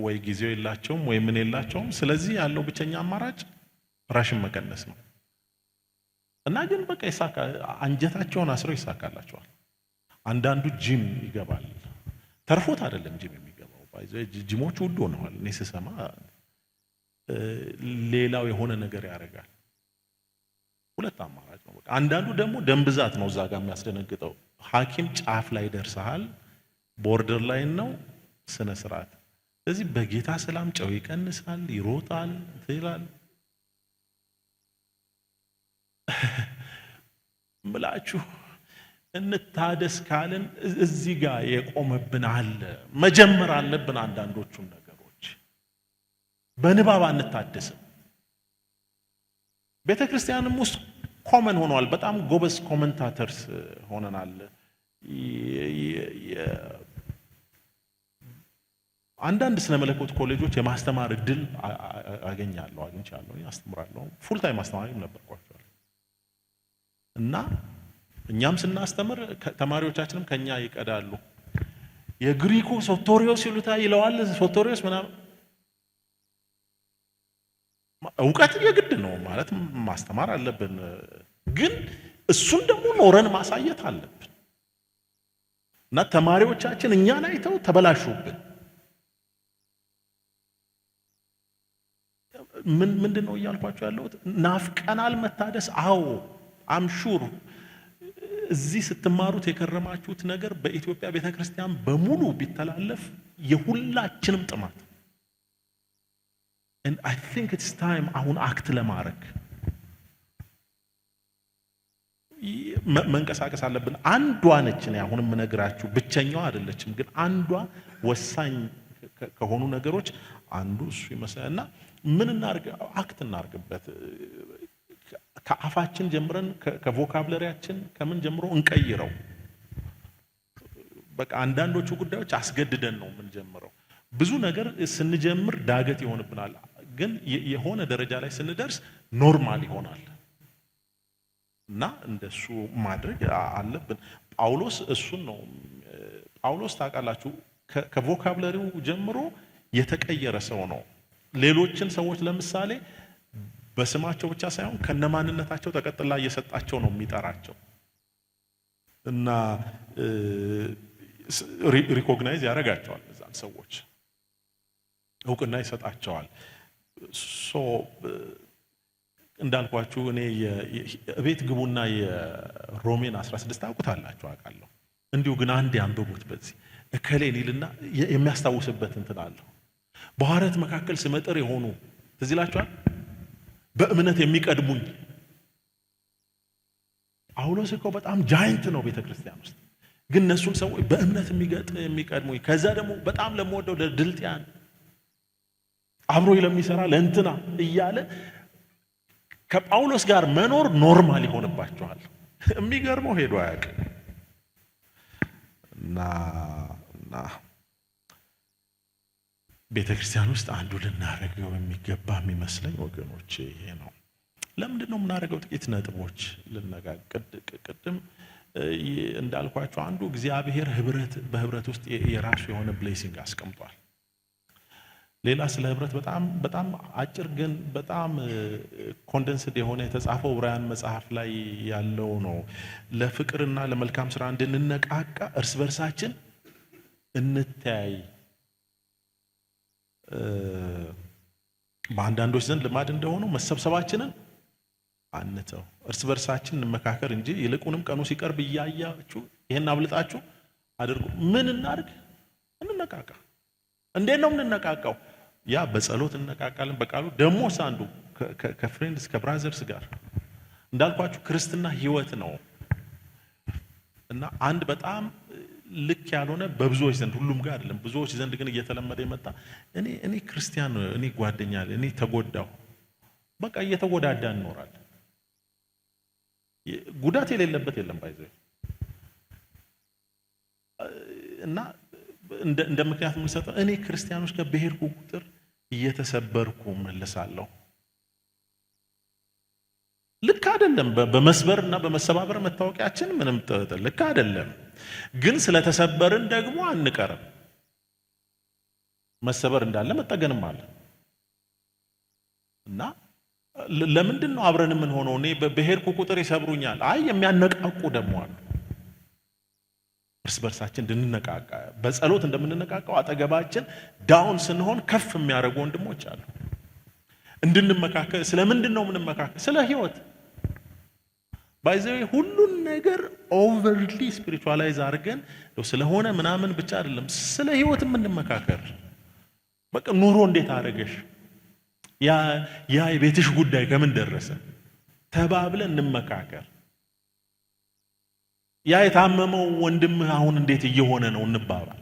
ወይ ጊዜው የላቸውም ወይ ምን የላቸውም። ስለዚህ ያለው ብቸኛ አማራጭ ራሽን መቀነስ ነው እና ግን በቃ ይሳካ አንጀታቸውን አስረው ይሳካላቸዋል። አንዳንዱ ጂም ይገባል። ተርፎት አይደለም ጂም የሚገባው። ጂሞች ውድ ሆነዋል። እኔ ስሰማ ሌላው የሆነ ነገር ያደርጋል። ሁለት አማራጭ ነው በቃ። አንዳንዱ ደግሞ ደም ብዛት ነው እዛ ጋር የሚያስደነግጠው። ሐኪም ጫፍ ላይ ደርሰሃል፣ ቦርደር ላይ ነው ስነ ስርዓት። ስለዚህ በጌታ ሰላም ጨው ይቀንሳል፣ ይሮጣል፣ ይላል። ምላችሁ እንታደስ ካልን እዚህ ጋር የቆመብን አለ። መጀመር አለብን። አንዳንዶቹን ነገሮች በንባብ አንታደስም። ቤተክርስቲያንም ውስጥ ኮመን ሆኗል። በጣም ጎበዝ ኮመንታተርስ ሆነናል። አንዳንድ ስነ መለኮት ኮሌጆች የማስተማር እድል አግኝቻለሁ፣ አስተምራለሁ። ፉል ታይም አስተማሪም ነበርኳቸው። እና እኛም ስናስተምር ተማሪዎቻችንም ከኛ ይቀዳሉ። የግሪኩ ሶቶሪዮስ ይለዋል። ሶቶሪዮስ ምናምን እውቀት የግድ ነው ማለት ማስተማር አለብን፣ ግን እሱን ደግሞ ኖረን ማሳየት አለብን። እና ተማሪዎቻችን እኛን አይተው ተበላሹብን። ምንድን ነው እያልኳቸው ያለሁት? ናፍቀናል መታደስ። አዎ አምሹር እዚህ ስትማሩት የከረማችሁት ነገር በኢትዮጵያ ቤተክርስቲያን በሙሉ ቢተላለፍ የሁላችንም ጥማት። and I think it's time አሁን አክት ለማድረግ መንቀሳቀስ አለብን። አንዷ ነች እኔ አሁን የምነግራችሁ፣ ብቸኛዋ አይደለችም፣ ግን አንዷ ወሳኝ ከሆኑ ነገሮች አንዱ እሱ ይመስላልና ምን እናርግ? አክት እናርግበት። ከአፋችን ጀምረን ከቮካብለሪያችን ከምን ጀምሮ እንቀይረው። በቃ አንዳንዶቹ ጉዳዮች አስገድደን ነው የምንጀምረው። ብዙ ነገር ስንጀምር ዳገት ይሆንብናል፣ ግን የሆነ ደረጃ ላይ ስንደርስ ኖርማል ይሆናል እና እንደሱ ማድረግ አለብን። ጳውሎስ እሱን ነው። ጳውሎስ ታውቃላችሁ ከቮካብለሪው ጀምሮ የተቀየረ ሰው ነው። ሌሎችን ሰዎች ለምሳሌ በስማቸው ብቻ ሳይሆን ከነማንነታቸው ተቀጥላ እየሰጣቸው ነው የሚጠራቸው እና ሪኮግናይዝ ያደርጋቸዋል። እዛን ሰዎች እውቅና ይሰጣቸዋል። ሶ እንዳልኳችሁ እኔ የቤት ግቡና የሮሜን 16 ታውቁታላችሁ አውቃለሁ። እንዲሁ ግን አንድ ያንብቡት። በዚህ እከሌን ይልና የሚያስታውስበት እንትን አለው። በሐዋርያት መካከል ስመጥር የሆኑ ትዝ ይላችኋል፣ በእምነት የሚቀድሙኝ። ጳውሎስ እኮ በጣም ጃይንት ነው ቤተክርስቲያን ውስጥ፣ ግን እነሱን ሰዎች በእምነት የሚቀድሙኝ፣ ከዛ ደግሞ በጣም ለምወደው ለድልጥያን አብሮ ለሚሰራ ለእንትና እያለ ከጳውሎስ ጋር መኖር ኖርማል ይሆንባቸዋል። የሚገርመው ሄዶ አያውቅም። እና ቤተክርስቲያን ውስጥ አንዱ ልናደርገው የሚገባ የሚመስለኝ ወገኖች ይሄ ነው። ለምንድን ነው የምናደርገው? ጥቂት ነጥቦች ልነጋገር። ቅድም እንዳልኳቸው አንዱ እግዚአብሔር በህብረት ውስጥ የራሱ የሆነ ብሌሲንግ አስቀምጧል። ሌላ ስለ ህብረት በጣም አጭር ግን በጣም ኮንደንስድ የሆነ የተጻፈው ዕብራውያን መጽሐፍ ላይ ያለው ነው። ለፍቅርና ለመልካም ስራ እንድንነቃቃ እርስ በርሳችን እንተያይ። በአንዳንዶች ዘንድ ልማድ እንደሆነው መሰብሰባችንን አንተው፣ እርስ በርሳችን እንመካከር እንጂ ይልቁንም ቀኑ ሲቀርብ እያያችሁ ይሄን አብልጣችሁ አድርጉ። ምን እናድርግ? እንነቃቃ። እንዴት ነው የምንነቃቃው? ያ በጸሎት እንነቃቃለን። በቃሉ ደግሞ አንዱ ከፍሬንድስ ከብራዘርስ ጋር እንዳልኳችሁ ክርስትና ህይወት ነው እና አንድ በጣም ልክ ያልሆነ በብዙዎች ዘንድ ሁሉም ጋር አይደለም፣ ብዙዎች ዘንድ ግን እየተለመደ የመጣ እኔ ክርስቲያን እኔ ጓደኛ እኔ ተጎዳው፣ በቃ እየተጎዳዳ እንኖራለን። ጉዳት የሌለበት የለም ባይዘው እና እንደ ምክንያት የምንሰጠው እኔ ክርስቲያኖች ጋር በሄድኩ ቁጥር እየተሰበርኩ መለሳለሁ። ልክ አይደለም። በመስበርና በመሰባበር መታወቂያችን ምንም ልክ አይደለም። ግን ስለተሰበርን ደግሞ አንቀርም። መሰበር እንዳለ መጠገንም አለ እና ለምንድን ነው አብረን ምን ሆነው? እኔ በሄድኩ ቁጥር ይሰብሩኛል። አይ የሚያነቃቁ ደግሞ አሉ። እርስ በርሳችን እንድንነቃቃ በጸሎት እንደምንነቃቃው አጠገባችን ዳውን ስንሆን ከፍ የሚያደርጉ ወንድሞች አሉ። እንድንመካከል ስለምንድን ነው የምንመካከል? ስለ ህይወት ባይዘው ሁሉን ነገር ኦቨርሊ ስፒሪቹዋላይዝ አድርገን ስለሆነ ምናምን ብቻ አይደለም፣ ስለ ህይወት የምንመካከር። በቃ ኑሮ እንዴት አደረገሽ? ያ የቤትሽ ጉዳይ ከምን ደረሰ? ተባብለን እንመካከር። ያ የታመመው ወንድምህ አሁን እንዴት እየሆነ ነው እንባባል።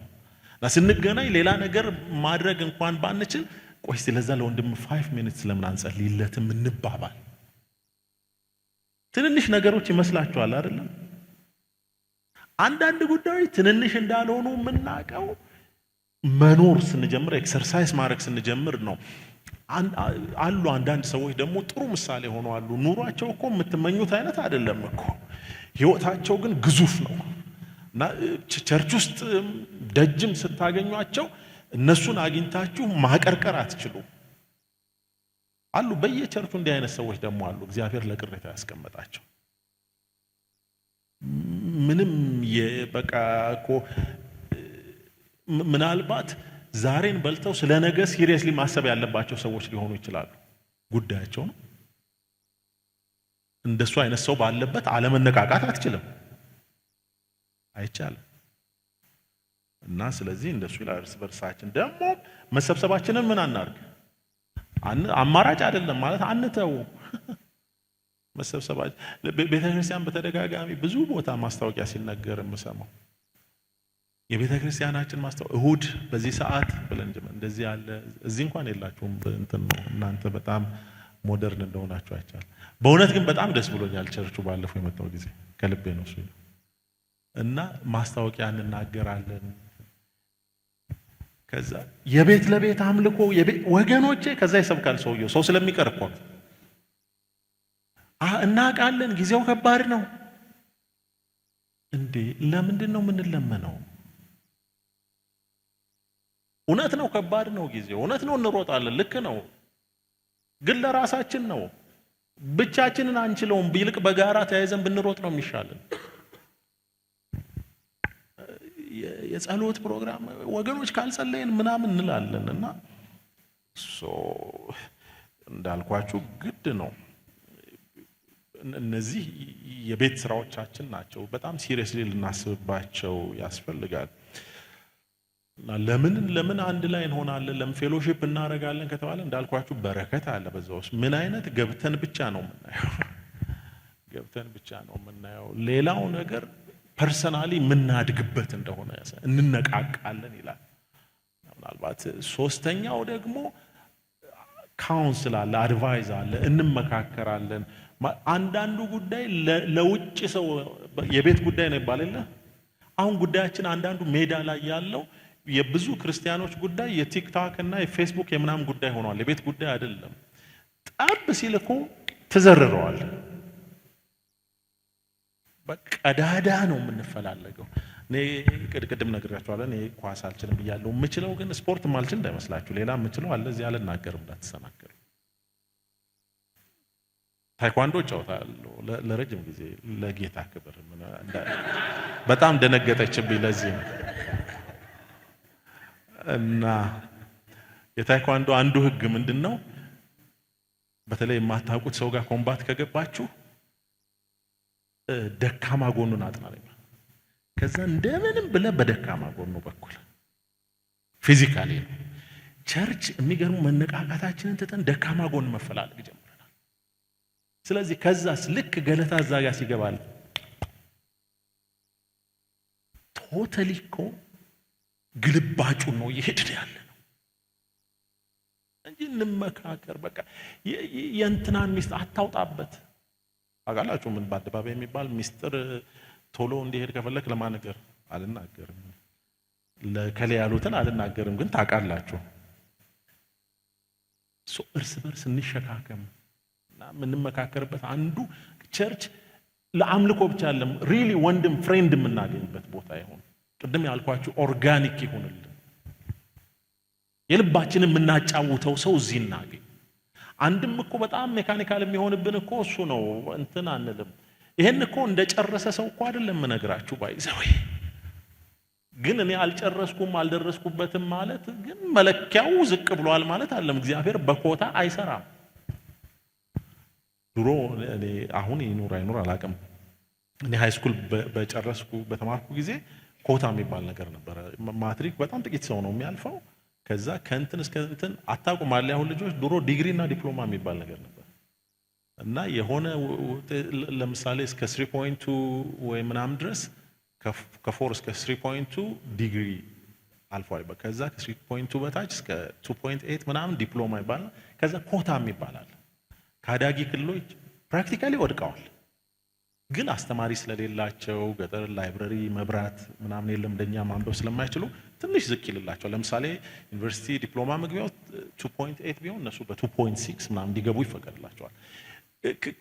ስንገናኝ ሌላ ነገር ማድረግ እንኳን ባንችል ቆይ ስለዛ ለወንድም 5 ሚኒትስ ለምን አንጸልይለትም እንባባል። ትንንሽ ነገሮች ይመስላችኋል አይደለም? አንዳንድ ጉዳዮች ትንንሽ እንዳልሆኑ የምናውቀው መኖር ስንጀምር፣ ኤክሰርሳይዝ ማድረግ ስንጀምር ነው። አሉ አንዳንድ ሰዎች ደግሞ ጥሩ ምሳሌ ሆነው አሉ። ኑሯቸው እኮ የምትመኙት አይነት አይደለም እኮ፣ ህይወታቸው ግን ግዙፍ ነው እና ቸርች ውስጥ ደጅም ስታገኟቸው እነሱን አግኝታችሁ ማቀርቀር አትችሉ አሉ። በየቸርቹ እንዲህ አይነት ሰዎች ደግሞ አሉ፣ እግዚአብሔር ለቅሬታ ያስቀመጣቸው። ምንም በቃ እኮ ምናልባት ዛሬን በልተው ስለ ነገ ሲሪየስሊ ማሰብ ያለባቸው ሰዎች ሊሆኑ ይችላሉ። ጉዳያቸው ነው። እንደሱ አይነት ሰው ባለበት አለመነቃቃት አትችልም፣ አይቻልም። እና ስለዚህ እንደሱ ይላል። እርስ በርሳችን ደግሞ መሰብሰባችንን ምን አናርግ? አማራጭ አይደለም ማለት አንተው። መሰብሰባችን ቤተክርስቲያን በተደጋጋሚ ብዙ ቦታ ማስታወቂያ ሲነገር የምሰማው የቤተ ክርስቲያናችን እሁድ በዚህ ሰዓት ብለን እንደዚህ ያለ እዚህ እንኳን የላችሁም እንትን ነው። እናንተ በጣም ሞደርን እንደሆናችሁ አይቻል። በእውነት ግን በጣም ደስ ብሎኛል። ቸርቹ ባለፈው የመጣው ጊዜ ከልቤ ነው እሱ እና ማስታወቂያ እንናገራለን። ከዛ የቤት ለቤት አምልኮ ወገኖቼ፣ ከዛ ይሰብካል ሰውየው። ሰው ስለሚቀር እኮ እናውቃለን፣ ጊዜው ከባድ ነው እንዴ። ለምንድን ነው የምንለመነው? እውነት ነው፣ ከባድ ነው ጊዜው። እውነት ነው፣ እንሮጣለን፣ ልክ ነው። ግን ለራሳችን ነው፣ ብቻችንን አንችለውም። ይልቅ በጋራ ተያይዘን ብንሮጥ ነው የሚሻለን። የጸሎት ፕሮግራም ወገኖች ካልጸለይን ምናምን እንላለን እና እንዳልኳችሁ ግድ ነው። እነዚህ የቤት ስራዎቻችን ናቸው። በጣም ሲሪየስሊ ልናስብባቸው ያስፈልጋል። ለምን አንድ ላይ እንሆናለን? ለምን ፌሎሺፕ እናደርጋለን ከተባለ እንዳልኳችሁ በረከት አለ በዛ ውስጥ። ምን አይነት ገብተን ብቻ ነው የምናየው። ሌላው ነገር ፐርሰናሊ የምናድግበት እንደሆነ እንነቃቃለን ይላል። ምናልባት ሶስተኛው ደግሞ ካውንስል አለ፣ አድቫይዝ አለ፣ እንመካከራለን። አንዳንዱ ጉዳይ ለውጭ ሰው የቤት ጉዳይ ነው ይባላል። አሁን ጉዳያችን አንዳንዱ ሜዳ ላይ ያለው የብዙ ክርስቲያኖች ጉዳይ የቲክቶክ እና የፌስቡክ የምናምን ጉዳይ ሆኗል። የቤት ጉዳይ አይደለም። ጠብ ሲል እኮ ተዘርረዋል። በቀዳዳ ነው የምንፈላለገው። እኔ ቅድም ነግራችኋለሁ። እኔ ኳስ አልችልም ብያለሁ። የምችለው ግን ስፖርት ማልችል እንዳይመስላችሁ። ሌላ የምችለው አለ፣ እዚህ አልናገርም እንዳትሰናከሩ። ታይኳንዶ እጫወታለሁ ለረጅም ጊዜ ለጌታ ክብር። በጣም ደነገጠችብኝ ለዚህ ነው። እና የታይኳንዶ አንዱ ህግ ምንድነው? በተለይ የማታውቁት ሰው ጋር ኮምባት ከገባችሁ ደካማ ጎኑን አጥናለኝ። ከዛ እንደምንም ብለህ በደካማ ጎኑ በኩል ፊዚካሊ ነው። ቸርች የሚገርሙ መነቃቃታችንን ትተን ደካማ ጎን መፈላለግ ጀምረናል። ስለዚህ ከዛስ ልክ ገለታ እዛ ጋር ሲገባል ቶታሊ እኮ ግልባጩን ነው እየሄድን ያለ ነው እንጂ እንመካከር። በቃ የእንትናን ሚስት አታውጣበት። አጋላችሁ ምን በአደባባይ የሚባል ሚስጥር ቶሎ እንዲሄድ ከፈለክ ለማነገር አልናገርም፣ ለከለ ያሉትን አልናገርም። ግን ታውቃላችሁ እርስ በርስ እንሸካከም እና የምንመካከርበት አንዱ ቸርች ለአምልኮ ብቻ አይደለም፣ ሪሊ ወንድም ፍሬንድ የምናገኝበት ቦታ ይሁን። ቅድም ያልኳችሁ ኦርጋኒክ ይሁንልን። የልባችንን የምናጫውተው ሰው እዚህ እናገኝ። አንድም እኮ በጣም ሜካኒካል የሚሆንብን እኮ እሱ ነው። እንትን አንልም። ይሄን እኮ እንደጨረሰ ሰው እኮ አይደለም የምነግራችሁ ባይዘው። ግን እኔ አልጨረስኩም አልደረስኩበትም ማለት ግን መለኪያው ዝቅ ብሏል ማለት አይደለም። እግዚአብሔር በኮታ አይሰራም። ድሮ እኔ አሁን ይኑር አይኑር አላውቅም። እኔ ሃይ ስኩል በጨረስኩ በተማርኩ ጊዜ ኮታ የሚባል ነገር ነበረ። ማትሪክ በጣም ጥቂት ሰው ነው የሚያልፈው። ከዛ ከእንትን እስከ እንትን አታውቁም አለ። አሁን ልጆች ድሮ ዲግሪ እና ዲፕሎማ የሚባል ነገር ነበር እና የሆነ ለምሳሌ እስከ 3.2 ወይ ምናምን ድረስ ከ4 እስከ 3.2 ዲግሪ አልፏል። ከዛ ከ3.2 በታች እስከ 2.8 ምናምን ዲፕሎማ ይባላል። ከዛ ኮታ ይባላል። ካዳጊ ክልሎች ፕራክቲካሊ ወድቀዋል። ግን አስተማሪ ስለሌላቸው ገጠር ላይብረሪ መብራት ምናምን የለም እንደኛ ማንበብ ስለማይችሉ ትንሽ ዝቅ ይልላቸው። ለምሳሌ ዩኒቨርሲቲ ዲፕሎማ መግቢያው 2.8 ቢሆን እነሱ በ2.6 ምናምን እንዲገቡ ይፈቀድላቸዋል።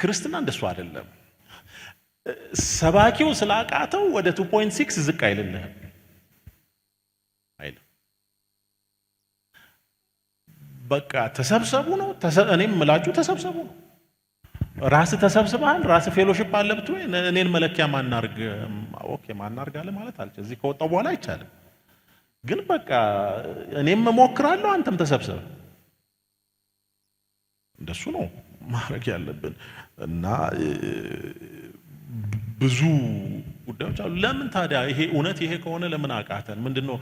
ክርስትና እንደሱ አይደለም። ሰባኪው ስላቃተው ወደ 2.6 ዝቅ አይልልህም አይልም። በቃ ተሰብሰቡ ነው። እኔም ምላችሁ ተሰብሰቡ ነው። ራስ ተሰብስበሃል፣ ራስ ፌሎሺፕ አለ ብትወይ እኔን መለኪያ ማናርግ ኦኬ ማናርግ አለ ማለት አልችልም። እዚህ ከወጣው በኋላ አይቻልም። ግን በቃ እኔም እሞክራለሁ፣ አንተም ተሰብሰብ። እንደሱ ነው ማድረግ ያለብን እና ብዙ ጉዳዮች አሉ። ለምን ታዲያ ይሄ እውነት ይሄ ከሆነ ለምን አቃተን? ምንድነው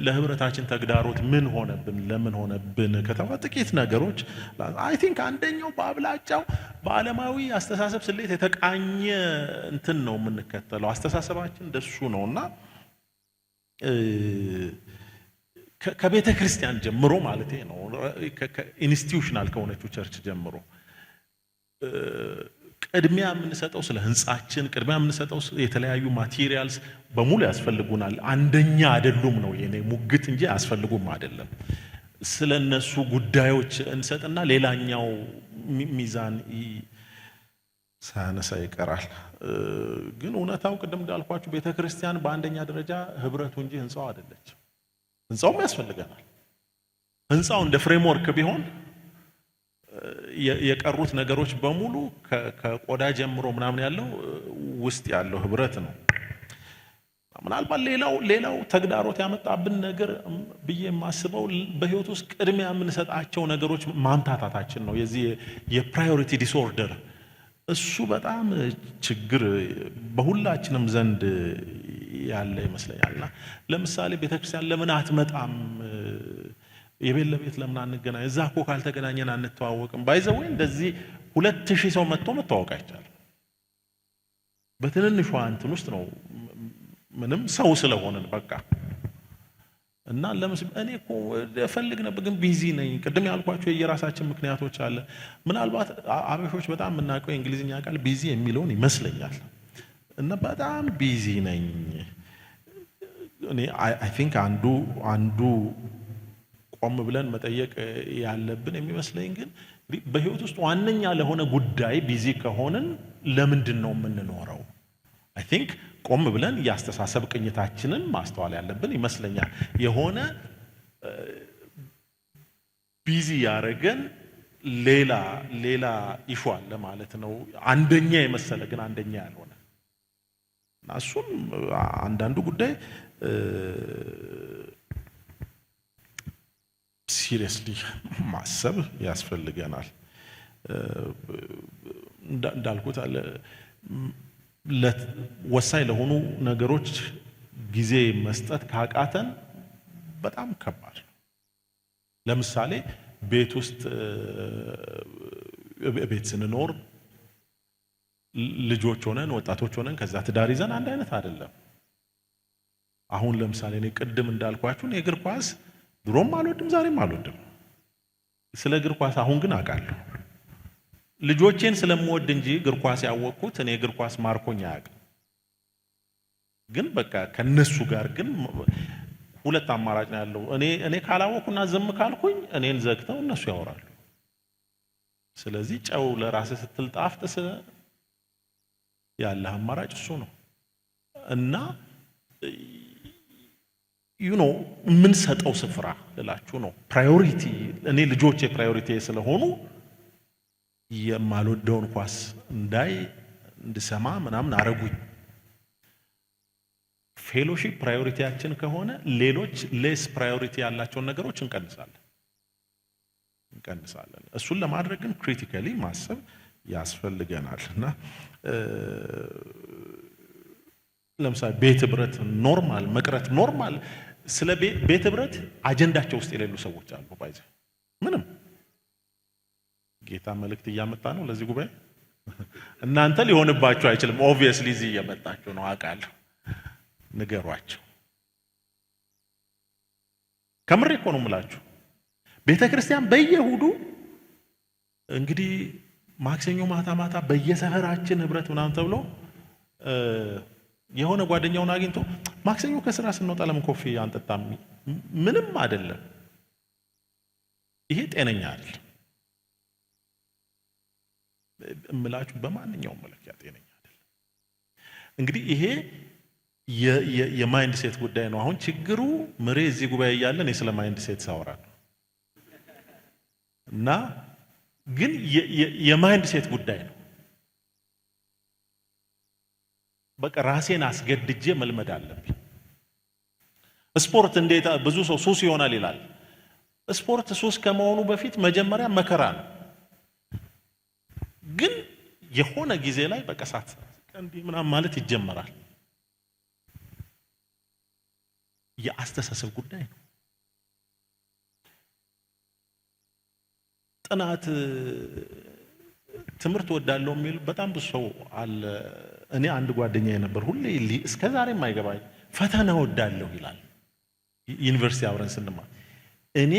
ለህብረታችን ተግዳሮት ምን ሆነብን? ለምን ሆነብን ከተባለ ጥቂት ነገሮች አይ ቲንክ አንደኛው በአብላጫው በዓለማዊ አስተሳሰብ ስሌት የተቃኘ እንትን ነው የምንከተለው። አስተሳሰባችን እንደሱ ነውና ከቤተ ክርስቲያን ጀምሮ ማለት ነው ኢንስቲትዩሽናል ከሆነችው ቸርች ጀምሮ ቅድሚያ የምንሰጠው ስለ ህንጻችን፣ ቅድሚያ የምንሰጠው የተለያዩ ማቴሪያልስ በሙሉ ያስፈልጉናል። አንደኛ አይደሉም ነው የኔ ሙግት እንጂ ያስፈልጉም አይደለም። ስለነሱ ጉዳዮች እንሰጥና ሌላኛው ሚዛን ሳያነሳ ይቀራል። ግን እውነታው ቅድም እንዳልኳችሁ ቤተክርስቲያን በአንደኛ ደረጃ ህብረቱ እንጂ ህንጻው አይደለች። ህንጻውም ያስፈልገናል። ህንጻው እንደ ፍሬምወርክ ቢሆን የቀሩት ነገሮች በሙሉ ከቆዳ ጀምሮ ምናምን ያለው ውስጥ ያለው ህብረት ነው። ምናልባት ሌላው ተግዳሮት ያመጣብን ነገር ብዬ የማስበው በህይወት ውስጥ ቅድሚያ የምንሰጣቸው ነገሮች ማምታታታችን ነው። የዚህ የፕራዮሪቲ ዲስኦርደር እሱ በጣም ችግር በሁላችንም ዘንድ ያለ ይመስለኛልና ለምሳሌ ቤተክርስቲያን ለምን አትመጣም? የቤት ለቤት ለምን አንገናኝ? እዛ እኮ ካልተገናኘን አንተዋወቅም። ባይዘው እንደዚህ 2000 ሰው መጥቶ መተዋወቅ አይቻልም። በትንንሿ እንትን ውስጥ ነው ምንም ሰው ስለሆነን በቃ እና እኔ እኮ እፈልግ ነበር ግን ቢዚ ነኝ። ቅድም ያልኳቸው የየራሳችን ምክንያቶች አለ። ምናልባት አበሾች በጣም የምናውቀው የእንግሊዝኛ ቃል ቢዚ የሚለውን ይመስለኛል እና በጣም ቢዚ ነኝ እኔ አይ ቲንክ አንዱ ቆም ብለን መጠየቅ ያለብን የሚመስለኝ ግን በህይወት ውስጥ ዋነኛ ለሆነ ጉዳይ ቢዚ ከሆንን ለምንድን ነው የምንኖረው? አይ ቲንክ ቆም ብለን ያስተሳሰብ ቅኝታችንን ማስተዋል ያለብን ይመስለኛል። የሆነ ቢዚ ያረገን ሌላ ኢሹ አለ ማለት ነው። አንደኛ የመሰለ ግን አንደኛ ያልሆነ እና እሱም አንዳንዱ ጉዳይ ሲሪየስሊ ማሰብ ያስፈልገናል። እንዳልኩት አለ ወሳኝ ለሆኑ ነገሮች ጊዜ መስጠት ካቃተን በጣም ከባድ ነው። ለምሳሌ ቤት ውስጥ ቤት ስንኖር ልጆች ሆነን ወጣቶች ሆነን ከዛ ትዳር ይዘን አንድ አይነት አይደለም። አሁን ለምሳሌ እኔ ቅድም እንዳልኳችሁ የእግር ኳስ ድሮም አልወድም ዛሬም አልወድም። ስለ እግር ኳስ አሁን ግን አውቃለሁ። ልጆቼን ስለምወድ እንጂ እግር ኳስ ያወቅኩት እኔ እግር ኳስ ማርኮኝ አያውቅም። ግን በቃ ከነሱ ጋር ግን ሁለት አማራጭ ነው ያለው። እኔ ካላወቅኩና ዝም ካልኩኝ እኔን ዘግተው እነሱ ያወራሉ። ስለዚህ ጨው ለራስህ ስትል ጣፍጥ ያለህ አማራጭ እሱ ነው እና የምንሰጠው ስፍራ ልላችሁ ነው። ፕራዮሪቲ እኔ ልጆቼ ፕራዮሪቲ ስለሆኑ የማልወደውን ኳስ እንድሰማ ምናምን አረጉኝ። ፌሎሺፕ ፕራዮሪቲያችን ከሆነ ሌሎች ሌስ ፕራዮሪቲ ያላቸውን ነገሮች እንቀንሳለን። እሱን ለማድረግ ግን ክሪቲካሊ ማሰብ ያስፈልገናል እና ለምሳሌ ቤት ህብረት ኖርማል መቅረት ኖርማል ስለ ቤት ህብረት አጀንዳቸው ውስጥ የሌሉ ሰዎች አሉ። ባይዘ ምንም ጌታ መልእክት እያመጣ ነው ለዚህ ጉባኤ። እናንተ ሊሆንባችሁ አይችልም። ኦብቪየስሊ እዚህ እየመጣችሁ ነው አውቃለሁ። ንገሯቸው። ከምሬ እኮ ነው የምላችሁ። ቤተ ክርስቲያን በየእሁዱ እንግዲህ ማክሰኞ ማታ በየሰፈራችን ህብረት ምናምን ተብሎ የሆነ ጓደኛውን አግኝቶ ማክሰኞ ከስራ ስንወጣ ለምን ኮፊ አንጠጣም? ምንም አይደለም። ይሄ ጤነኛ አይደለም እምላችሁ፣ በማንኛውም መለኪያ ጤነኛ አይደለም። እንግዲህ ይሄ የማይንድ ሴት ጉዳይ ነው። አሁን ችግሩ ምሬ እዚህ ጉባኤ እያለን ስለ ማይንድ ሴት ሳወራ ነው እና ግን የማይንድ ሴት ጉዳይ ነው። በቃ ራሴን አስገድጄ መልመድ አለብኝ። ስፖርት እንዴት ብዙ ሰው ሱስ ይሆናል ይላል። ስፖርት ሱስ ከመሆኑ በፊት መጀመሪያ መከራ ነው። ግን የሆነ ጊዜ ላይ በቃ ሳት እንዲህ ምናምን ማለት ይጀመራል። የአስተሳሰብ ጉዳይ ነው። ጥናት ትምህርት ወዳለው የሚል በጣም ብዙ ሰው አለ። እኔ አንድ ጓደኛዬ ነበር ሁሌ እስከ ዛሬ የማይገባኝ ፈተና ወዳለሁ ይላል። ዩኒቨርሲቲ አብረን ስንማር እኔ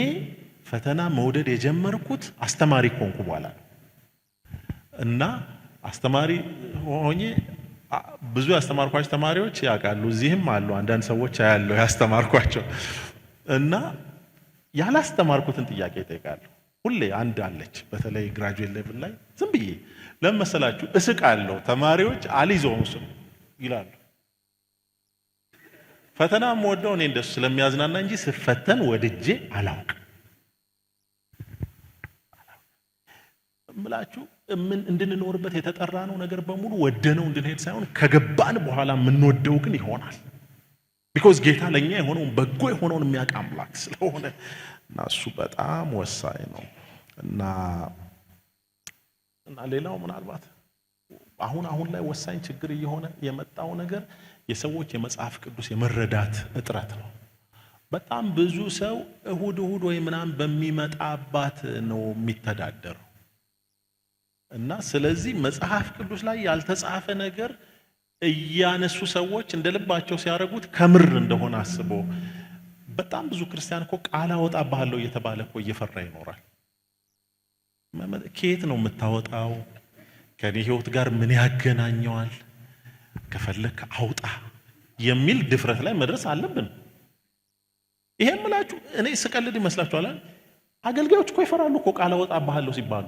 ፈተና መውደድ የጀመርኩት አስተማሪ ኮንኩ በኋላ ነው። እና አስተማሪ ሆኜ ብዙ ያስተማርኳቸው ተማሪዎች ያውቃሉ፣ እዚህም አሉ አንዳንድ ሰዎች ያለው ያስተማርኳቸው እና ያላስተማርኩትን ጥያቄ ይጠይቃሉ። ሁሌ አንድ አለች፣ በተለይ ግራጁዌት ሌቭል ላይ ዝም ብዬ ለምን መሰላችሁ እስቃለሁ። ተማሪዎች አልይዘውም ስም ይላሉ። ፈተና የምወደው እኔ እንደሱ ስለሚያዝናና እንጂ ስፈተን ወድጄ አላውቅም እምላችሁ። ምን እንድንኖርበት የተጠራ ነው ነገር በሙሉ ወደነው እንድንሄድ ሳይሆን ከገባን በኋላ የምንወደው ግን ይሆናል። ቢኮዝ ጌታ ለኛ የሆነውን በጎ የሆነውን የሚያውቅ አምላክ ስለሆነ እና እሱ በጣም ወሳኝ ነው። እና ሌላው ምናልባት አሁን ላይ ወሳኝ ችግር እየሆነ የመጣው ነገር የሰዎች የመጽሐፍ ቅዱስ የመረዳት እጥረት ነው። በጣም ብዙ ሰው እሁድ ወይ ምናምን በሚመጣባት ነው የሚተዳደረው እና ስለዚህ መጽሐፍ ቅዱስ ላይ ያልተጻፈ ነገር እያነሱ ሰዎች እንደልባቸው ሲያደርጉት ከምር እንደሆነ አስቦ በጣም ብዙ ክርስቲያን እኮ ቃል አወጣብሃለሁ እየተባለ እኮ እየፈራ ይኖራል። ከየት ነው የምታወጣው? ከኔ ህይወት ጋር ምን ያገናኘዋል? ከፈለክ አውጣ የሚል ድፍረት ላይ መድረስ አለብን። ይሄን ምላችሁ እኔ ስቀልድ ይመስላችኋል? አገልጋዮች እኮ ይፈራሉ እኮ ቃል አወጣብሃለሁ ሲባሉ።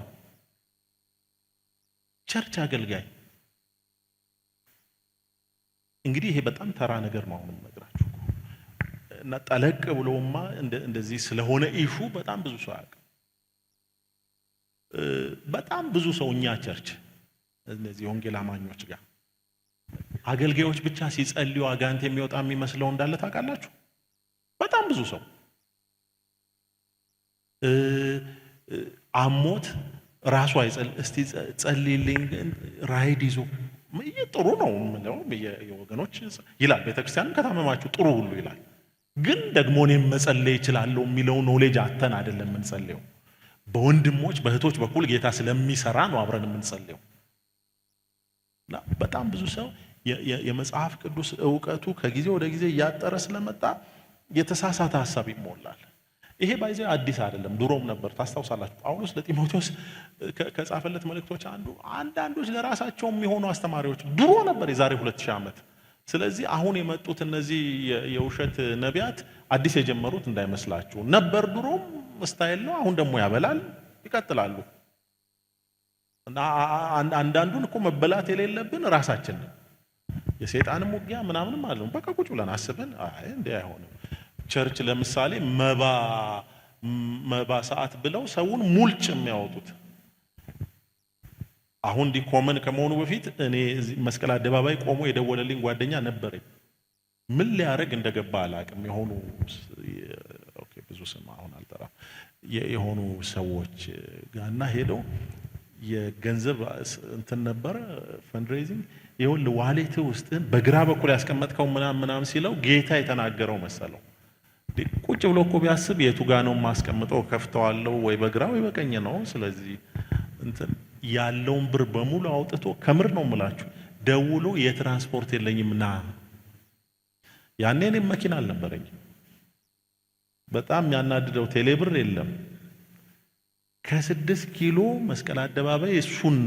ቸርች አገልጋይ እንግዲህ ይሄ በጣም ተራ ነገር ነው አሁን የምነግራችሁ እና ጠለቅ ብሎማ እንደዚህ ስለሆነ ኢሹ በጣም ብዙ ሰው ያውቃል። በጣም ብዙ ሰው እኛ ቸርች እነዚህ ወንጌል አማኞች ጋር አገልጋዮች ብቻ ሲጸልዩ አጋንንት የሚወጣ የሚመስለው እንዳለ ታውቃላችሁ። በጣም ብዙ ሰው አሞት ራሱ አይጸል እስቲ ጸልይልኝ ራይድ ይዞ ጥሩ ነው ምንለው የወገኖች ይላል። ቤተክርስቲያንም ከታመማችሁ ጥሩ ሁሉ ይላል። ግን ደግሞ እኔም መጸለይ እችላለሁ የሚለው ኖሌጅ አተን አይደለም የምንጸልየው። በወንድሞች በእህቶች በኩል ጌታ ስለሚሰራ ነው አብረን የምንጸልየው። እና በጣም ብዙ ሰው የመጽሐፍ ቅዱስ ዕውቀቱ ከጊዜ ወደ ጊዜ እያጠረ ስለመጣ የተሳሳተ ሐሳብ ይሞላል። ይሄ ባይዘ አዲስ አይደለም፣ ድሮም ነበር። ታስታውሳላችሁ ጳውሎስ ለጢሞቴዎስ ከጻፈለት መልእክቶች አንዳንዶች ለራሳቸው የሚሆኑ አስተማሪዎች ድሮ ነበር የዛሬ 2000 ዓመት። ስለዚህ አሁን የመጡት እነዚህ የውሸት ነቢያት አዲስ የጀመሩት እንዳይመስላችሁ ነበር። ድሮም ስታይል ነው፣ አሁን ደግሞ ያበላል፣ ይቀጥላሉ። እና አንዳንዱን እኮ መበላት የሌለብን ራሳችን ነው። የሰይጣንም ውጊያ ምናምንም አለው። በቃ ቁጭ ብለን አስበን አይ እንዴ አይሆንም። ቸርች ለምሳሌ መባ ሰዓት ብለው ሰውን ሙልጭ የሚያወጡት አሁን እንዲህ ኮመን ከመሆኑ በፊት እኔ መስቀል አደባባይ ቆሞ የደወለልኝ ጓደኛ ነበረኝ። ምን ሊያደርግ እንደገባ አላውቅም። የሆኑ ብዙ ስም አሁን አልጠራም። የሆኑ ሰዎች ጋርና ሄደው የገንዘብ እንትን ነበር ፈንድሬዚንግ ይሁን ዋሌት ውስጥ በግራ በኩል ያስቀመጥከው ምናምን ሲለው ጌታ የተናገረው መሰለው። ቁጭ ብሎ እኮ ቢያስብ የቱ ጋ ነው ማስቀምጠው? ከፍተዋለሁ ወይ በግራ ወይ በቀኝ ነው። ስለዚህ እንትን ያለውን ብር በሙሉ አውጥቶ ከምር ነው የምላችሁ ደውሎ የትራንስፖርት የለኝም ና። ያኔ እኔም መኪና አልነበረኝም። በጣም ያናድደው ቴሌብር የለም። ከ6 ኪሎ መስቀል አደባባይ እሱን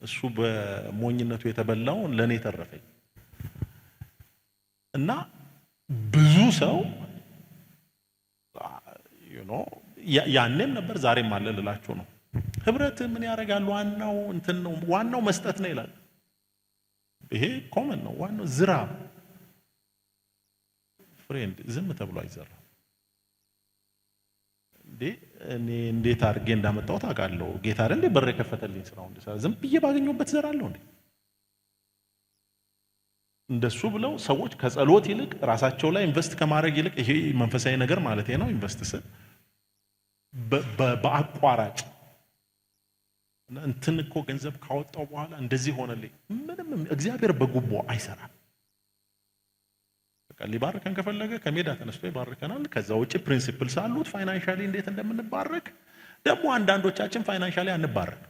እሱ በሞኝነቱ የተበላው ለኔ ተረፈኝ። እና ብዙ ሰው ያኔም ነበር ዛሬም አለ ልላችሁ ነው። ህብረት ምን ያደርጋል? ዋናው እንትን ነው፣ ዋናው መስጠት ነው ይላል። ይሄ ኮመን ነው። ዋናው ዝራ ፍሬንድ ዝም ተብሎ አይዘራም እንዴ። እኔ እንዴት አድርጌ እንዳመጣው ታውቃለሁ። ጌታ አይደል እንዴ በር የከፈተልኝ ስራው እንደ ዝም ብዬ ባገኘሁበት ዘራለሁ እንዴ? እንደሱ ብለው ሰዎች ከጸሎት ይልቅ ራሳቸው ላይ ኢንቨስት ከማድረግ ይልቅ ይሄ መንፈሳዊ ነገር ማለት ነው ኢንቨስት ስል በአቋራጭ እንትን እኮ ገንዘብ ካወጣው በኋላ እንደዚህ ሆነልኝ። ምንም እግዚአብሔር በጉቦ አይሰራም። በቃ ሊባርከን ከፈለገ ከሜዳ ተነስቶ ይባርከናል። ከዛ ውጪ ፕሪንሲፕልስ አሉት ፋይናንሻሊ እንዴት እንደምንባረክ። ደግሞ አንዳንዶቻችን ፋይናንሻሊ አንባረክ።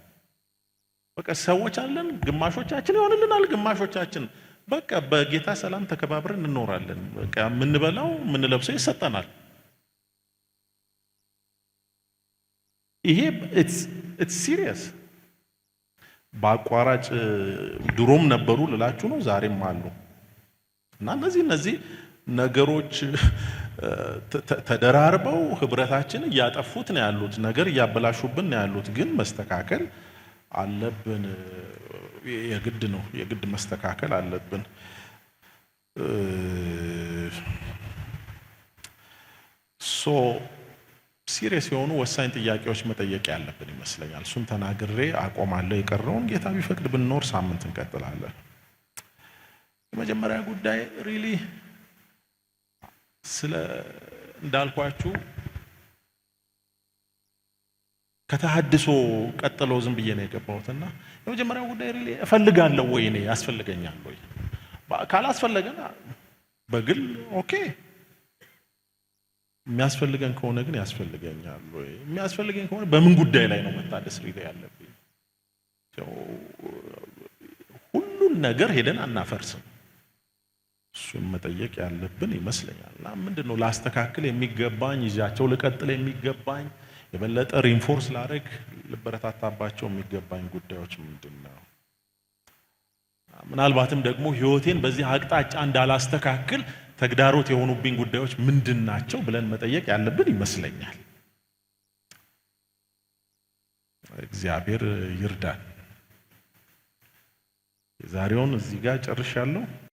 በቃ ሰዎች አለን፣ ግማሾቻችን ይሆንልናል፣ ግማሾቻችን በቃ በጌታ ሰላም ተከባብረን እንኖራለን። በቃ የምንበላው የምንለብሰው ይሰጠናል። ይሄ ኢትስ ሲሪየስ። በአቋራጭ ድሮም ነበሩ ልላችሁ ነው፣ ዛሬም አሉ። እና እነዚህ ነገሮች ተደራርበው ህብረታችን እያጠፉት ነው ያሉት፣ ነገር እያበላሹብን ነው ያሉት። ግን መስተካከል አለብን። የግድ ነው፣ የግድ መስተካከል አለብን። ሲሪየስ የሆኑ ወሳኝ ጥያቄዎች መጠየቅ ያለብን ይመስለኛል። እሱን ተናግሬ አቆማለሁ። የቀረውን ጌታ ቢፈቅድ ብንኖር ሳምንት እንቀጥላለን። የመጀመሪያ ጉዳይ ሪሊ ስለ እንዳልኳችሁ ከተሐድሶ ቀጥሎ ዝም ብዬ ነው የገባሁትና የመጀመሪያው ጉዳይ ሪሊ እፈልጋለሁ ወይ እኔ ያስፈልገኛል ወይ? ካላስፈለገን በግል ኦኬ፣ የሚያስፈልገን ከሆነ ግን ያስፈልገኛል ወይ? የሚያስፈልገኝ ከሆነ በምን ጉዳይ ላይ ነው መታደስ ሪሊ ያለብኝ? ሁሉን ነገር ሄደን አናፈርስም። እሱን መጠየቅ ያለብን ይመስለኛል። እና ምንድነው ላስተካክል የሚገባኝ፣ ይዣቸው ልቀጥል የሚገባኝ፣ የበለጠ ሪንፎርስ ላደርግ ልበረታታባቸው የሚገባኝ ጉዳዮች ምንድነው? ምናልባትም ደግሞ ህይወቴን በዚህ አቅጣጫ እንዳላስተካክል ተግዳሮት የሆኑብኝ ጉዳዮች ምንድናቸው ብለን መጠየቅ ያለብን ይመስለኛል። እግዚአብሔር ይርዳን። የዛሬውን እዚህ ጋር ጨርሻለሁ።